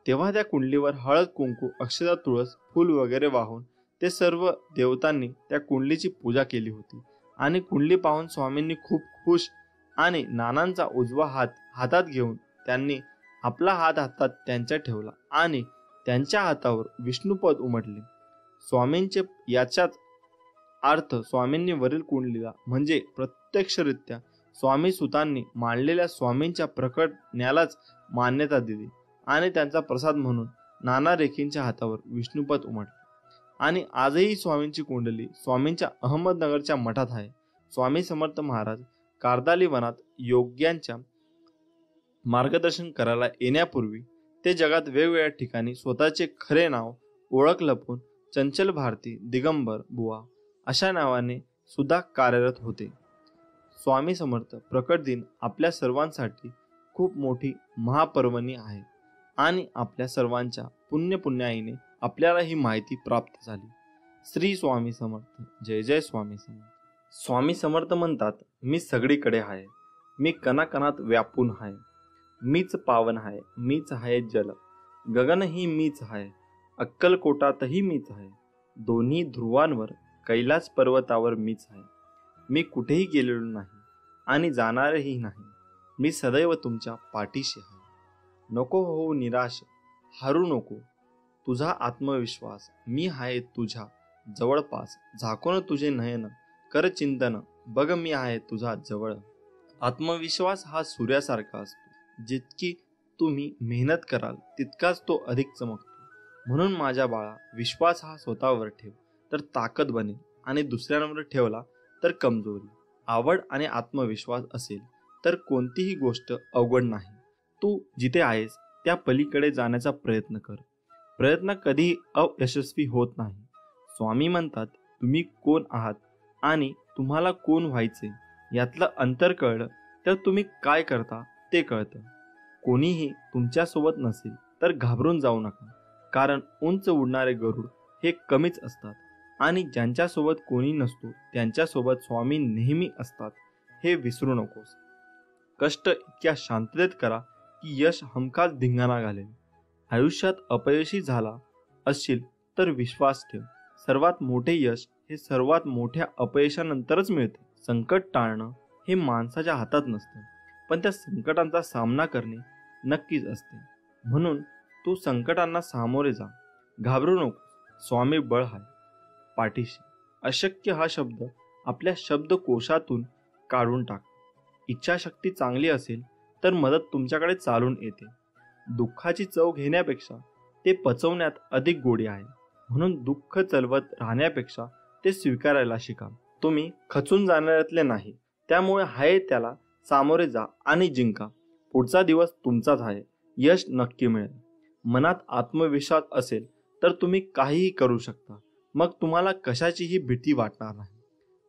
तेव्हा त्या कुंडलीवर हळद, कुंकू, अक्षता, तुळस, फूल वगैरे वाहून ते सर्व देवतांनी त्या कुंडलीची पूजा केली होती. आणि कुंडली पाहून स्वामींनी खूप खुश आणि नानांचा उजवा हात हातात घेऊन त्यांनी आपला हात हातात त्यांच्या ठेवला आणि त्यांच्या हातावर विष्णुपद उमटले. स्वामींचे याचाच अर्थ स्वामींनी वरील कुंडलीला म्हणजे प्रत्यक्षरित्या स्वामी सुतांनी मांडलेल्या स्वामींच्या प्रकटण्यालाच मान्यता दिली आणि त्यांचा प्रसाद म्हणून नाना रेखींच्या हातावर विष्णुपद उमटले. आणि आजही स्वामींची कुंडली स्वामींच्या अहमदनगरच्या मठात आहे. स्वामी समर्थ महाराज कारदाली वनात योग्यांच्या मार्गदर्शन करायला येण्यापूर्वी ते जगात वेगवेगळ्या ठिकाणी स्वतःचे खरे नाव ओळख लपवून चंचल भारती, दिगंबर बुवा अशा नावाने सुद्धा कार्यरत होते. स्वामी समर्थ प्रकट दिन आपल्या सर्वांसाठी खूप मोठी महापर्वणी आहे आणि आपल्या सर्वांच्या पुण्याईने आपल्याला ही माहिती प्राप्त झाली. श्री स्वामी समर्थ. जय जय स्वामी समर्थ. स्वामी समर्थ म्हणतात, मी सगळीकडे आहे, मी कणाकणात व्यापून आहे, मीच पावन आहे, मीच आहे जल, गगनही मीच आहे, अक्कलकोटातही मीच आहे, दोन्ही ध्रुवांवर कैलास पर्वतावर मीच आहे, मी कुठेही गेलेलो नाही आणि जाणारही नाही, मी सदैव तुमच्या पाठीशी आहे. नको होऊ निराश, हारू नको, तुझा आत्मविश्वास, मी आहे तुझ्या जवळपास, झाकून तुझे नयन, कर चिंतन, बघ मी आहे तुझा जवळ. आत्मविश्वास हा सूर्यासारखा असतो, जितकी तुम्ही मेहनत कराल तितकाच तो अधिक चमकतो. म्हणून माझ्या बाळा, विश्वास हा स्वतःवर ठेव तर ताकद बनेल आणि दुसऱ्यांवर ठेवला तर कमजोरी. आवड आणि आत्मविश्वास असेल तर कोणतीही गोष्ट अवघड नाही. तू जिथे आहेस त्या पलीकडे जाण्याचा प्रयत्न कर. प्रयत्न कधीही अयशस्वी होत नाही. स्वामी म्हणतात, तुम्ही कोण आहात आणि तुम्हाला कोण व्हायचे यातलं अंतर कळलं तर तुम्ही काय करता ते कळतं. कोणीही तुमच्यासोबत नसेल तर घाबरून जाऊ नका, कारण उंच उडणारे गरुड हे कमीच असतात आणि ज्यांच्यासोबत कोणी नसतो त्यांच्यासोबत स्वामी नेहमी असतात, हे विसरू नकोस. कष्ट इतक्या शांततेत करा की यश हमखास धिंगाणा घालेल. आयुष्यात अपयशी झाला असशील तर विश्वास ठेव, सर्वात मोठे यश हे सर्वात मोठ्या अपयशानंतरच मिळते. संकट टाळणं हे माणसाच्या हातात नसतं, पण त्या संकटांचा सामना करणे नक्कीच असते. म्हणून तू संकटांना सामोरे जा, घाबरू नको, स्वामी बळ आहे पाठीशी. अशक्य हा शब्द आपल्या शब्दकोशातून काढून टाक. इच्छाशक्ती चांगली असेल तर मदत तुमच्याकडे चालून येते. दुःखाची चव घेण्यापेक्षा ते पचवण्यात अधिक गोडी आहे. म्हणून दुःख चलवत राहण्यापेक्षा ते स्वीकारायला शिका. तुम्ही खचून जाणाऱ्यातले नाही, त्यामुळे आहे त्याला सामोरे जा आणि जिंका. पुढचा दिवस तुमचाच आहे. यश नक्की मिळेल. मनात आत्मविश्वास असेल तर तुम्ही काहीही करू शकता. मग तुम्हाला कशाचीही भीती वाटणार नाही.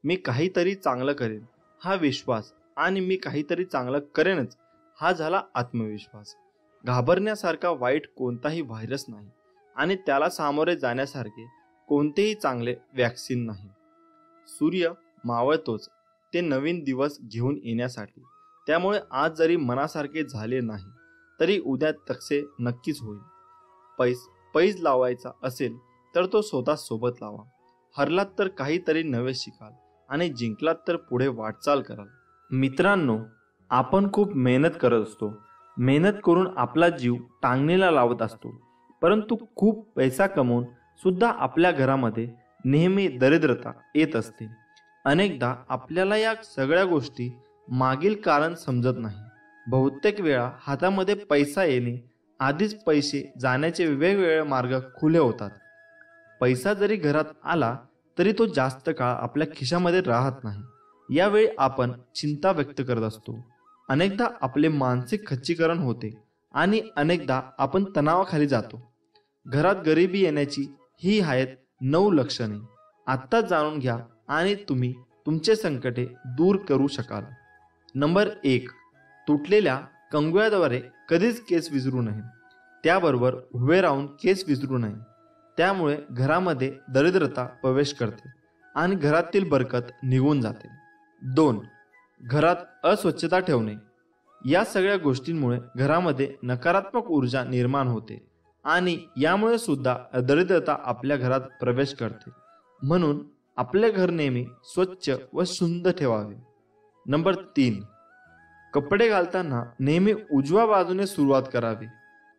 मी काहीतरी चांगलं करेन हा विश्वास आणि मी काहीतरी चांगलं करेनच हा झाला आत्मविश्वास. घाबरण्यासारखा वाईट कोणताही व्हायरस नाही आणि त्याला सामोरे जाण्यासारखे कोणतेही चांगले वॅक्सिन नाही. सूर्य मावळतोच ते नवीन दिवस घेऊन येण्यासाठी. त्यामुळे आज जरी मनासारखे झाले नाही तरी उद्या तसे नक्कीच होईल. पैज लावायचा असेल तर तो स्वतः सोबत लावा. हरलात तर काहीतरी नवे शिकाल आणि जिंकलात तर पुढे वाटचाल कराल. मित्रांनो, आपण खूप मेहनत करत असतो. मेहनत करून आपला जीव टांगणीला लावत असतो. परंतु खूप पैसा कमवून सुद्धा आपल्या घरामध्ये नेहमी दरिद्रता येत असते. अनेकदा आपल्याला या सगळ्या गोष्टी मागील कारण समजत नाही. बहुतेक वेळा हातामध्ये पैसा येणे आधीच पैसे जाण्याचे वेगवेगळे मार्ग खुले होतात. पैसा जरी घरात आला तरी तो जास्त काळ आपल्या खिशामध्ये राहत नाही. यावेळी आपण चिंता व्यक्त करत असतो. अनेकदा आपले मानसिक खच्चीकरण होते आणि अनेकदा आपण तणावाखाली जातो. घरात गरिबी येण्याची ही आहेत 9 लक्षणे. आत्ताच जाणून घ्या आणि तुम्ही तुमचे संकटे दूर करू शकाल. नंबर 1, तुटलेल्या कंगव्याद्वारे कधीच केस विसरू नये. त्याबरोबर उभे राहून केस विसरू नये. त्यामुळे घरामध्ये दरिद्रता प्रवेश करते आणि घरातील बरकत निघून जाते. 2, घरात अस्वच्छता ठेवणे. या सगळ्या गोष्टींमुळे घरामध्ये नकारात्मक ऊर्जा निर्माण होते आणि यामुळे सुद्धा दरिद्रता आपल्या घरात प्रवेश करते. म्हणून आपले घर नेहमी स्वच्छ व सुंदर ठेवावे. नंबर 3, कपडे घालताना नेहमी उजव्या बाजूने सुरुवात करावी.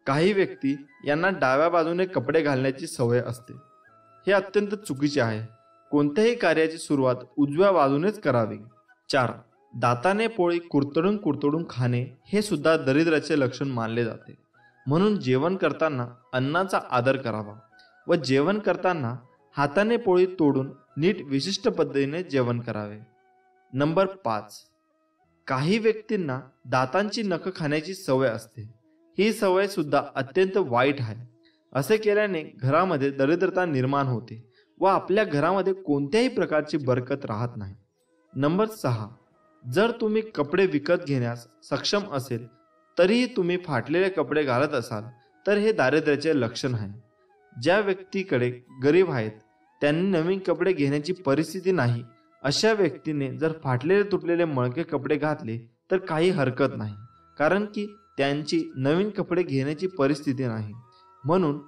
काही व्यक्ती यांना डाव्या बाजूने कपडे घालण्याची सवय असते. हे अत्यंत चुकीचे आहे. कोणत्याही कार्याची सुरुवात उजव्या बाजूनेच करावी. 4, दाताने पोळी कुरतडून कुरतडून खाणे हे सुद्धा दरिद्राचे लक्षण मानले जाते. म्हणून जेवण करताना अन्नाचा आदर करावा व जेवण करताना हाताने पोळी तोडून नीट विशिष्ट पद्धतीने जेवण करावे. नंबर 5, काही व्यक्तींना दातांची नख खाण्याची सवय असते. ही सवय सुद्धा अत्यंत वाईट आहे. असे केल्याने घरामध्ये दरिद्रता निर्माण होते व आपल्या घरामध्ये कोणत्याही प्रकारची बरकत राहत नाही. नंबर 6, जर तुम्ही कपडे विकत घेण्यास सक्षम असेल तरीही तुम्ही फाटलेले कपडे घालत असाल तर हे दारिद्र्याचे लक्षण आहे. ज्या व्यक्तीकडे गरीब आहेत त्यांनी नवीन कपडे घेण्याची परिस्थिती नाही, अशा व्यक्तीने जर फाटलेले तुटलेले मळके कपडे घातले तर काही हरकत नाही, कारण की त्यांची नवीन कपडे घेण्याची परिस्थिती नाही. म्हणून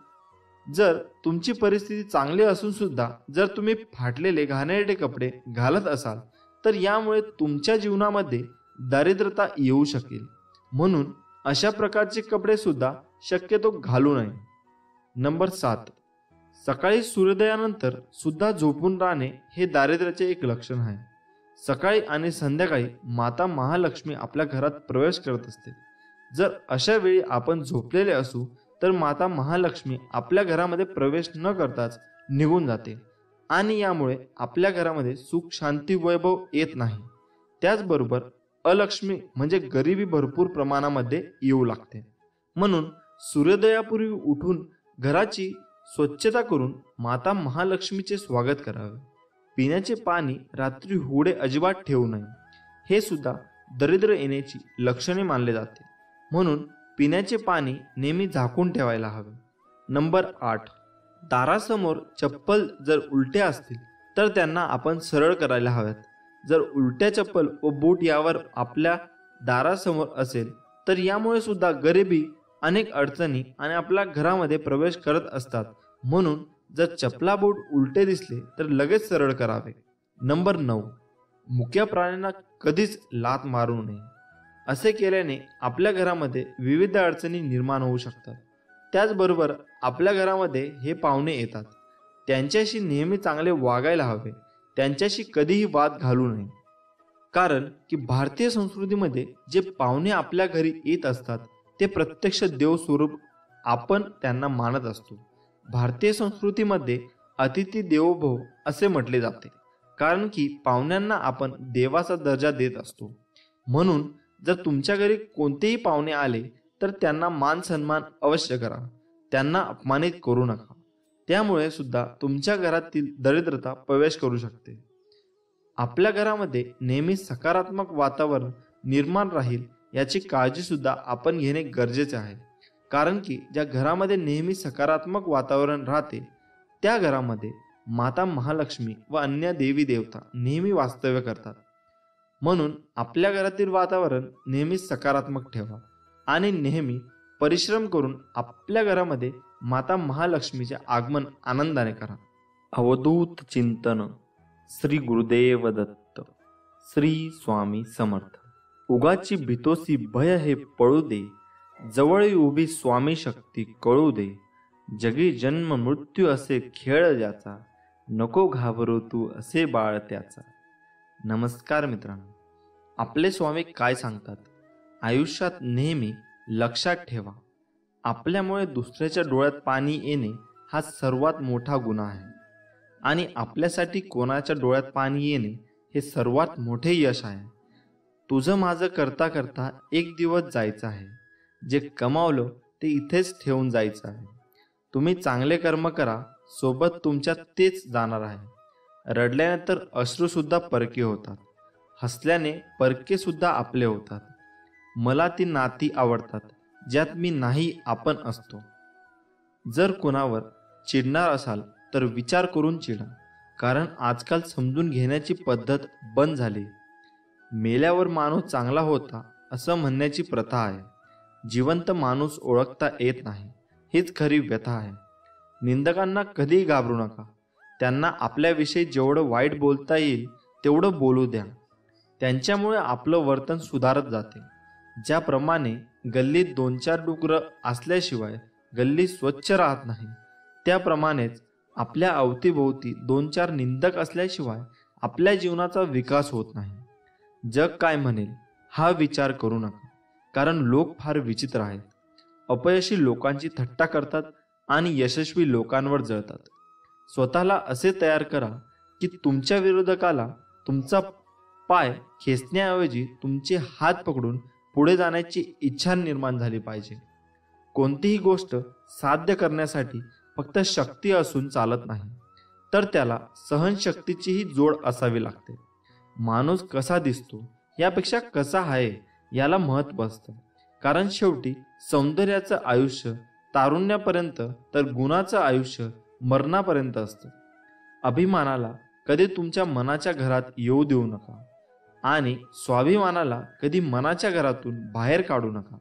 जर तुमची परिस्थिती चांगली असून सुद्धा जर तुम्ही फाटलेले घाणेरडे कपडे घालत असाल तर यामुळे तुमच्या जीवनामध्ये दारिद्रता येऊ शकेल. म्हणून अशा प्रकारचे कपडे सुद्धा शक्यतो घालू नये. नंबर 7, सकाळी सूर्योदयानंतर सुद्धा झोपून राहणे हे दारिद्र्याचे एक लक्षण आहे. सकाळी आणि संध्याकाळी माता महालक्ष्मी आपल्या घरात प्रवेश करत असते. जर अशा वेळी आपण झोपलेले असू तर माता महालक्ष्मी आपल्या घरामध्ये प्रवेश न करताच निघून जाते आणि यामुळे आपल्या घरामध्ये सुख शांती वैभव येत नाही. त्याचबरोबर अलक्ष्मी म्हणजे गरिबी भरपूर प्रमाणामध्ये येऊ लागते. म्हणून सूर्योदयापूर्वी उठून घराची स्वच्छता करून माता महालक्ष्मीचे स्वागत करावे. पिण्याचे पाणी रात्री होडे अजिबात ठेवू नये. हे सुद्धा दरिद्र येण्याची लक्षणे मानले जाते. म्हणून पिण्याचे पाणी नेहमी झाकून ठेवायला हवे. नंबर 8, दारासमोर चप्पल जर उलट्या असतील तर त्यांना आपण सरळ करायला हव्यात. जर उलट्या चप्पल व बूट यावर आपल्या दारासमोर असेल तर यामुळे सुद्धा गरिबी अनेक अडचणी आणि आपल्या घरामध्ये प्रवेश करत असतात. म्हणून जर चपला बूट उलटे दिसले तर लगेच सरळ करावे. नंबर 9, मुक्या प्राण्यांना कधीच लाथ मारू नये. असे केल्याने आपल्या घरामध्ये विविध अडचणी निर्माण होऊ शकतात. त्याचबरोबर आपल्या घरामध्ये हे पाहुणे येतात, त्यांच्याशी नेहमी चांगले वागायला हवे, त्यांच्याशी कधीही वाद घालू नये. कारण की भारतीय संस्कृतीमध्ये जे पाहुणे आपल्या घरी येत असतात ते प्रत्यक्ष देवस्वरूप आपण त्यांना मानत असतो. भारतीय संस्कृतीमध्ये अतिथी देवो भव असे म्हटले जाते, कारण की पाहुण्यांना आपण देवाचा दर्जा देत असतो. म्हणून जर तुमच्या घरी कोणतेही पाहुणे आले तर त्यांना मान सन्मान अवश्य करा, त्यांना अपमानित करू नका. त्यामुळे सुद्धा तुमच्या घरातील दरिद्रता प्रवेश करू शकते. आपल्या घरामध्ये नेहमी सकारात्मक वातावरण निर्माण राहील याची काळजी सुद्धा आपण घेणे गरजेचे आहे. कारण की ज्या घरामध्ये नेहमी सकारात्मक वातावरण राहते त्या घरामध्ये माता महालक्ष्मी व अन्य देवी देवता नेहमी वास्तव्य करतात. म्हणून आपल्या घरातील वातावरण नेहमी सकारात्मक ठेवा आणि नेहमी परिश्रम करून आपल्या घरामध्ये माता महालक्ष्मीचे आगमन आनंदाने करा. अवधूत चिंतन. श्री गुरुदेव दत्त. श्री स्वामी समर्थ. उगाची भीतोसी भय हे पळू दे, जवळ उभी स्वामी शक्ती कळू दे. जगी जन्म मृत्यू असे खेळ ज्याचा, नको घाबरू तू असे बाळ त्याचा. नमस्कार मित्रांनो, आपले स्वामी काय सांगतात? आयुष्यात नेहमी लक्षात ठेवा, आपल्यामुळे दुसऱ्याच्या डोळ्यात पाणी येणे हा सर्वात मोठा गुन्हा आहे आणि आपल्यासाठी कोणाच्या डोळ्यात पाणी येणे हे सर्वात मोठे यश आहे. तुझं माझं करता करता एक दिवस जायचं आहे, जे कमावलं ते इथेच ठेवून जायचं आहे. तुम्ही चांगले कर्म करा, सोबत तुमच्यात तेच जाणार आहे. रडल्यानंतर अश्रू सुद्धा परके होतात, हसल्याने परके सुद्धा आपले होतात. मला ती नाती आवडतात ज्यात मी नाही आपण असतो. जर कोणावर चिडणार असाल तर विचार करून चिडा, कारण आजकाल समजून घेण्याची पद्धत बंद झाली. मेल्यावर माणूस चांगला होता असं म्हणण्याची प्रथा आहे. जिवंत माणूस ओळखता येत नाही, हीच खरी व्यथा आहे. निंदकांना कधीही घाबरू नका, त्यांना आपल्याविषयी जेवढं वाईट बोलता येईल तेवढं बोलू द्या. त्यांच्यामुळे आपलं वर्तन सुधारत जाते. ज्याप्रमाणे गल्लीत 2-4 डुकरं असल्याशिवाय गल्ली स्वच्छ राहत नाही, त्याप्रमाणेच आपल्या अवतीभोवती 2-4 निंदक असल्याशिवाय आपल्या जीवनाचा विकास होत नाही. जग काय म्हणेल हा विचार करू नका, कारण लोक फार विचित्र आहेत. अपयशी लोकांची थट्टा करतात आणि यशस्वी लोकांवर जळतात. स्वतःला असे तयार करा की तुमच्या विरोधकाला तुमचा पाय खेचण्याऐवजी तुमचे हात पकडून पुढे जाण्याची इच्छा निर्माण झाली पाहिजे. कोणतीही गोष्ट साध्य करण्यासाठी फक्त शक्ती असून चालत नाही, तर त्याला सहनशक्तीचीही जोड असावी लागते. माणूस कसा दिसतो यापेक्षा कसा आहे याला महत्त्व असतं, कारण शेवटी सौंदर्याचं आयुष्य तारुण्यापर्यंत तर गुणाचं आयुष्य मरणापर्यंत असतं. अभिमानाला कधी तुमच्या मनाच्या घरात येऊ देऊ नका आणि स्वाभिमानाला कधी मनाच्या घरातून बाहेर काढू नका,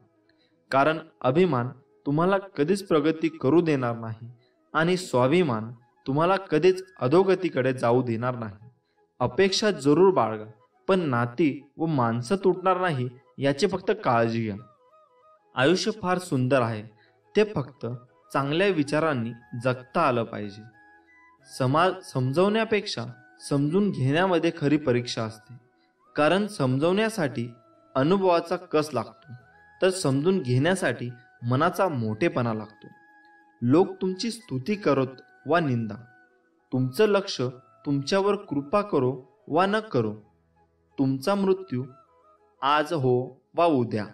कारण अभिमान तुम्हाला कधीच प्रगती करू देणार नाही आणि स्वाभिमान तुम्हाला कधीच अधोगतीकडे जाऊ देणार नाही. अपेक्षा जरूर बाळगा, पण नाती व माणसं तुटणार नाही याची फक्त काळजी घ्या. आयुष्य फार सुंदर आहे, ते फक्त चांगल्या विचारांनी जगता आलं पाहिजे. समाज समजवण्यापेक्षा समजून घेण्यामध्ये खरी परीक्षा असते, कारण समजवण्यासाठी अनुभवाचा कस लागतो, तर समजून घेण्यासाठी मनाचा मोठेपणा लागतो. लोक तुमची स्तुती करोत वा निंदा, तुमचं लक्ष तुमच्यावर कृपा करो वा न करो, तुमचा मृत्यू आज हो वा उद्या,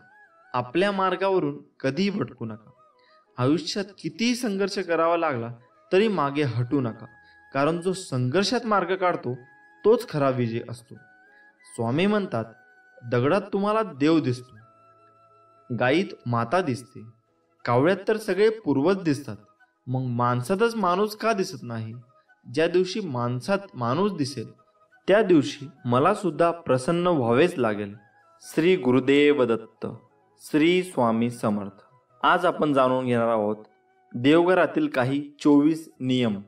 आपल्या मार्गावरून कधीही भटकू नका. आयुष्यात कितीही संघर्ष करावा लागला तरी मागे हटू नका, कारण जो संघर्षात मार्ग काढतो तोच खरा विजय असतो. स्वामी म्हणतात, दगडात तुम्हाला देव दिसतो, गायीत माता दिसते, कावळ्यात तर सगळे पूर्वज दिसतात, मग माणसातच माणूस का दिसत नाही? ज्या दिवशी माणसात माणूस दिसेल त्या दिवशी मला सुद्धा प्रसन्न व्हावेच लागेल. श्री गुरुदेव दत्त. श्री स्वामी समर्थ. आज आपण जाणून घेणार आहोत देवघरातील काही 24 नियम.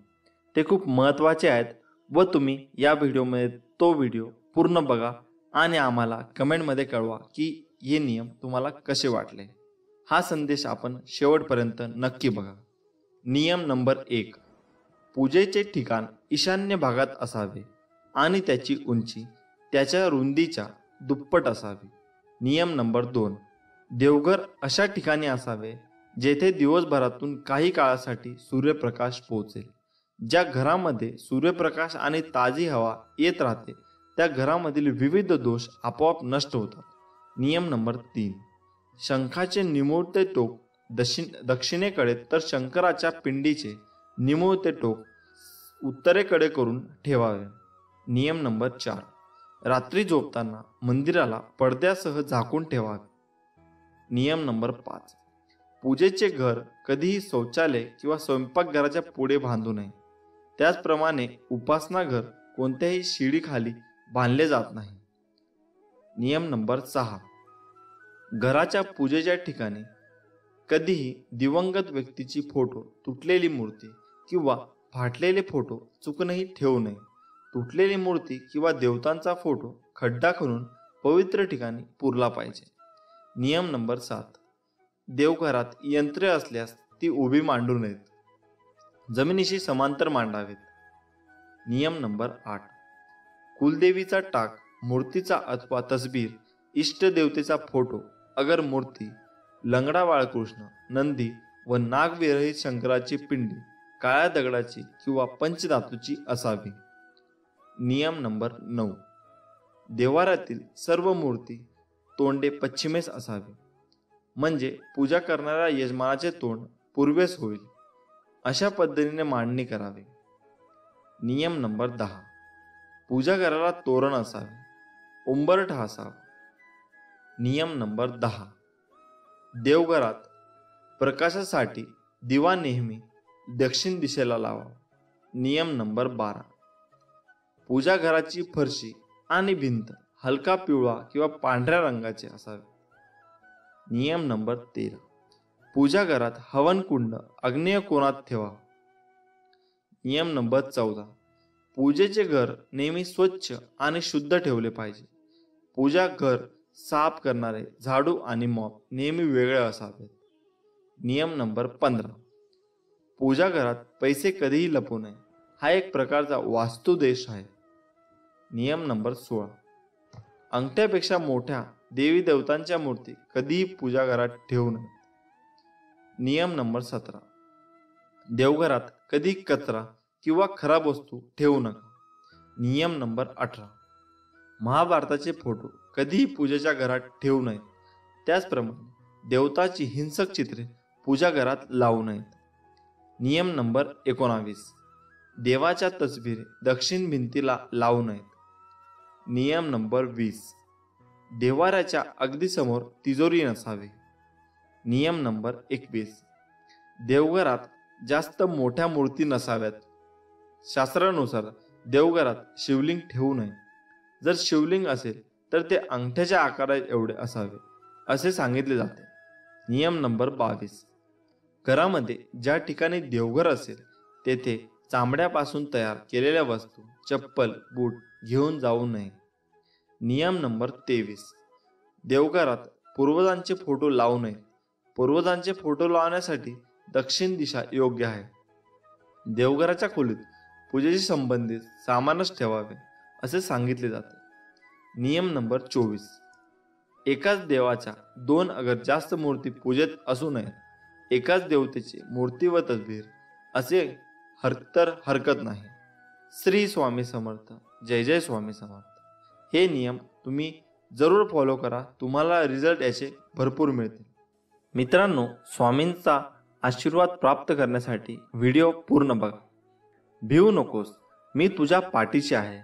ते खूप महत्त्वाचे आहेत व तुम्ही या व्हिडिओमध्ये तो व्हिडिओ पूर्ण बघा आणि आम्हाला कमेंटमध्ये कळवा की हे नियम तुम्हाला कसे वाटले. हा संदेश आपण शेवटपर्यंत नक्की बघा. नियम नंबर 1. पूजेचे ठिकाण ईशान्य भागात असावे आणि त्याची उंची त्याच्या रुंदीच्या दुप्पट असावी. नियम नंबर 2. देवघर अशा ठिकाणी असावे जेथे दिवसभरातून काही काळासाठी सूर्यप्रकाश पोहोचेल. ज्या घरामध्ये सूर्यप्रकाश आणि ताजी हवा येत राहते त्या घरामधील विविध दोष आपोआप नष्ट होतात. नियम नंबर 3. शंखाचे निमुळते टोक दक्षिणेकडे तर शंकराच्या पिंडीचे निमुळते टोक उत्तरेकडे करून ठेवावे. नियम नंबर 4. रात्री झोपताना मंदिराला पडद्यासह झाकून ठेवावे. नियम नंबर 5. पूजेचे घर कधीही शौचालय किंवा स्वयंपाकघराच्या पुढे बांधू नये. त्याचप्रमाणे उपासना घर कोणत्याही शिडीखाली बांधले जात नाही. नियम नंबर 6. घराच्या पूजेच्या ठिकाणी कधीही दिवंगत व्यक्तीची फोटो, तुटलेली मूर्ती किंवा फाटलेले फोटो चुकूनही ठेवू नये. तुटलेली मूर्ती किंवा देवतांचा फोटो खड्डा खणून पवित्र ठिकाणी पुरला पाहिजे. नियम नंबर 7. देवघरात यंत्रे असल्यास ती उभी मांडू नयेत, जमिनीशी समांतर मांडावेत. नियम नंबर 8. कुलदेवीचा टाक, मूर्तीचा अथवा तसबीर, इष्टदेवतेचा फोटो अगर मूर्ती, लंगडा बाळकृष्ण, नंदी व नागविरहित शंकराची पिंडी काळ्या दगडाची किंवा पंचधातूची असावी. नियम नंबर 9. देवारातील सर्व मूर्ती तोंडे पश्चिमेस असावे, म्हणजे पूजा करणाऱ्या यजमानाचे तोंड पूर्वेस होईल अशा पद्धतीने मांडणी करावी. नियम नंबर 10. पूजा घराला तोरण असावे, उंबरठा असावा. नियम नंबर 10. देवघरात प्रकाशासाठी दिवा नेहमी दक्षिण दिशेला लावा. नियम नंबर 12. पूजा घराची फरशी आणि भिंत हलका पिवळा किंवा पांढऱ्या रंगाचे असावे. नियम नंबर 13. पूजा घरात हवन कुंड आग्नेय कोनात ठेवा. नियम नंबर 14. पूजेचे घर नेहमी स्वच्छ आणि शुद्ध ठेवले पाहिजे. पूजा घर साफ करणारे झाडू आणि मॉप नेहमी वेगळे असावेत. नियम नंबर 15. पूजा घरात पैसे कधीही लपवू नये. हा एक प्रकारचा वास्तुदोष आहे. नियम नंबर 16. अंगठ्यापेक्षा मोठ्या देवी देवतांच्या मूर्ती कधीही पूजा घरात ठेवू नये. नियम नंबर 17. देवघरात कधी कचरा किंवा खराब वस्तू ठेवू नका. नियम नंबर 18. महाभारताचे फोटो कधीही पूजेच्या घरात ठेवू नयेत. त्याचप्रमाणे देवताची हिंसक चित्रे पूजा घरात लावू नयेत. नियम नंबर 19. देवाच्या तसबिरी दक्षिण भिंतीला लावू नयेत. नियम नंबर 20. देवाऱ्याच्या अगदी समोर तिजोरी नसावी. नियम नंबर 21. देवघरात जास्त मोठ्या मूर्ती नसाव्यात. शास्त्रानुसार देवघरात शिवलिंग ठेवू नये. जर शिवलिंग असेल तर ते अंगठ्याच्या आकारा एवढे असावे असे सांगितले जाते. नियम नंबर 22. घरामध्ये ज्या ठिकाणी देवघर असेल तेथे चामड्यापासून तयार केलेल्या वस्तू, चप्पल, बूट घेऊन जाऊ नये. नियम नंबर 23. देवघरात पूर्वजांचे फोटो लावू नये. पूर्वजांचे फोटो लावण्यासाठी दक्षिण दिशा योग्य आहे. देवघराच्या खोलीत पूजेशी संबंधित सामानच ठेवावे असे सांगितले जाते. नियम नंबर 24. एकाच देवाच्या 2 अगर जास्त मूर्ती पूजेत असू नये. एकाच देवतेची मूर्ती व तसबीर असे तर हरकत नाही. श्री स्वामी समर्थ. जय जय स्वामी समर्थ. हे नियम तुम्ही जरूर फॉलो करा. तुम्हाला रिझल्ट याचे भरपूर मिळतील. मित्रांनो, स्वामींचा आशीर्वाद प्राप्त करण्यासाठी व्हिडिओ पूर्ण बघा. भिवू नकोस, मी तुझ्या पाठीशी आहे.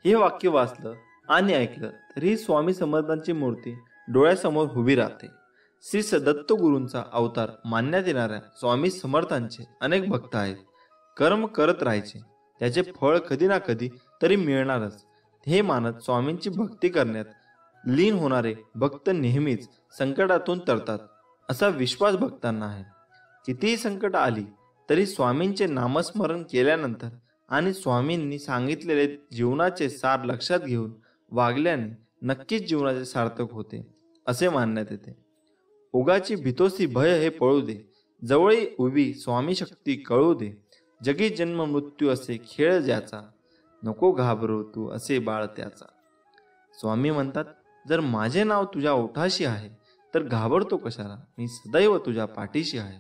हे वाक्य वाचलं आणि ऐकलं तरी स्वामी समर्थांची मूर्ती डोळ्यासमोर उभी राहते. श्री दत्त गुरूंचा अवतार मानण्यात येणाऱ्या स्वामी समर्थांचे अनेक भक्त आहेत. कर्म करत राहायचे, त्याचे फळ कधी ना कधी तरी मिळणारच हे मानत स्वामींची भक्ती करण्यात लीन होणारे भक्त नेहमीच संकटातून तरतात असा विश्वास भक्तांना आहे. कितीही संकट आली तरी स्वामींचे नामस्मरण केल्यानंतर आणि स्वामींनी सांगितलेले जीवनाचे सार लक्षात घेऊन वागल्याने नक्कीच जीवनाचे सार्थक होते असे मानण्यात येते. ओगाची भीतोसी भय हे पळू दे, जवळी उभी स्वामी शक्ती कळू दे. जगी जन्म मृत्यू असे खेळ ज्याचा, नको घाबरू तू असे बाळ त्याचा. स्वामी म्हणतात, जर माझे नाव तुझ्या ओठाशी आहे तर घाबरतो कशाला, मी सदैव तुझ्या पाठीशी आहे.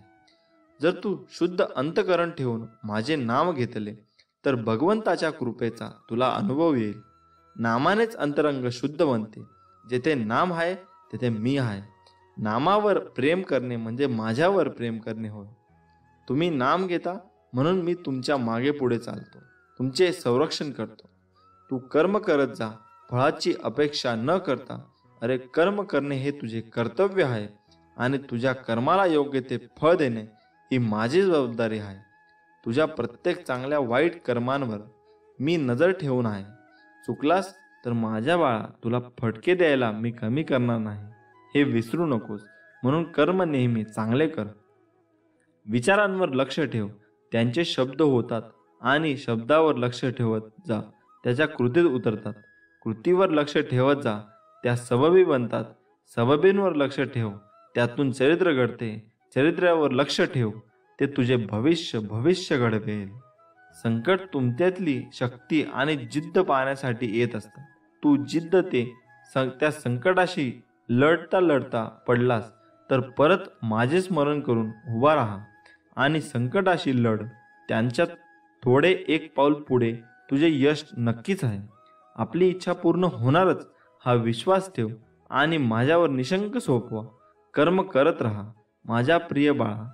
जर तू शुद्ध अंतकरण ठेवून माझे नाव घेतले तर भगवंताच्या कृपेचा तुला अनुभव येईल. नामानेच अंतरंग शुद्ध बनते. जेथे नाम आहे तेथे मी आहे. नामावर प्रेम करणे म्हणजे माझ्यावर प्रेम करणे होय. तुम्ही नाम घेता म्हणून मी तुमच्या मागे पुढे चालतो, तुमचे संरक्षण करतो. तू कर्म करत जा, फळाची अपेक्षा न करता. अरे कर्म करणे हे तुझे कर्तव्य आहे आणि तुझ्या कर्माला योग्य ते फळ देणे ही माझी जबाबदारी आहे. तुझ्या प्रत्येक चांगल्या वाईट कर्मांवर मी नजर ठेवून आहे. चुकलास तर माझ्या बाळा तुला फटके द्यायला मी कमी करणार नाही, हे विसरू नकोस. म्हणून कर्म नेहमी चांगले कर. विचारांवर लक्ष ठेव, त्यांचे शब्द होतात आणि शब्दावर लक्ष ठेवत जा, त्याच्या कृतीत उतरतात. कृतीवर लक्ष ठेवत जा, त्या सबबी बनतात. सबबींवर लक्ष ठेव, त्यातून चरित्र घडते. चरित्रावर लक्ष ठेव, ते तुझे भविष्य घडवेल. संकट तुमच्यातली शक्ती आणि जिद्द पाहण्यासाठी येत असतं. तू जिद्द त्या संकटाशी लढता पडलास तर परत माझे स्मरण करून उभा राहा आणि संकटाशी लढ. त्यांच्यात थोडे एक पाऊल पुढे तुझे यश नक्कीच आहे. आपली इच्छा पूर्ण होणारच हा विश्वास ठेव आणि माझ्यावर निशंक सोपवा. कर्म करत राहा माझ्या प्रिय बाळा.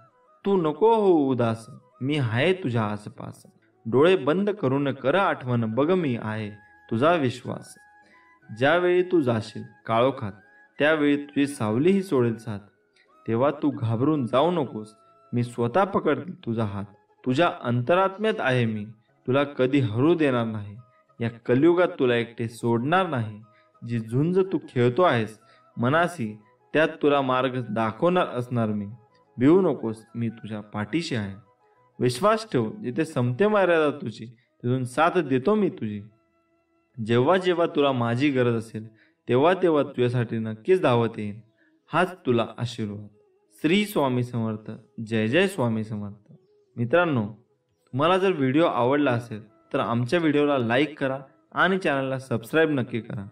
तू नको हो उदास, मी आहे तुझ्या आसपास. डोळे बंद करून कर आठवण, बघ मी आहे तुझा विश्वास. ज्यावेळी तू जाशील काळोखात त्यावेळी तुझी सावलीही सोडेल साथ. तेव्हा तू घाबरून जाऊ नकोस, मी स्वतः पकडतील तुझा हात. तुझ्या अंतरात्म्यात आहे मी, तुला कधी हरू देणार नाही. या कलियुगात तुला एकटे सोडणार नाही. जी झुंज तू खेळतो आहेस मनासी, त्यात तुला मार्ग दाखवणार असणार मी. भिवू नकोस, मी तुझ्या पाठीशी आहे. विश्वास ठेव, जिथे संपते मर्यादा तुझी तिथून साथ देतो मी तुझी. जेव्हा जेव्हा तुला माझी गरज असेल तेव्हा तेव्हा तुझ्यासाठी नक्कीच धावत येईन. हाच तुला आशीर्वाद. श्री स्वामी समर्थ. जय जय स्वामी समर्थ. मित्रांनो, तुम्हाला जर व्हिडिओ आवडला असेल तर आमच्या व्हिडिओला लाईक करा आणि चॅनलला सबस्क्राईब नक्की करा.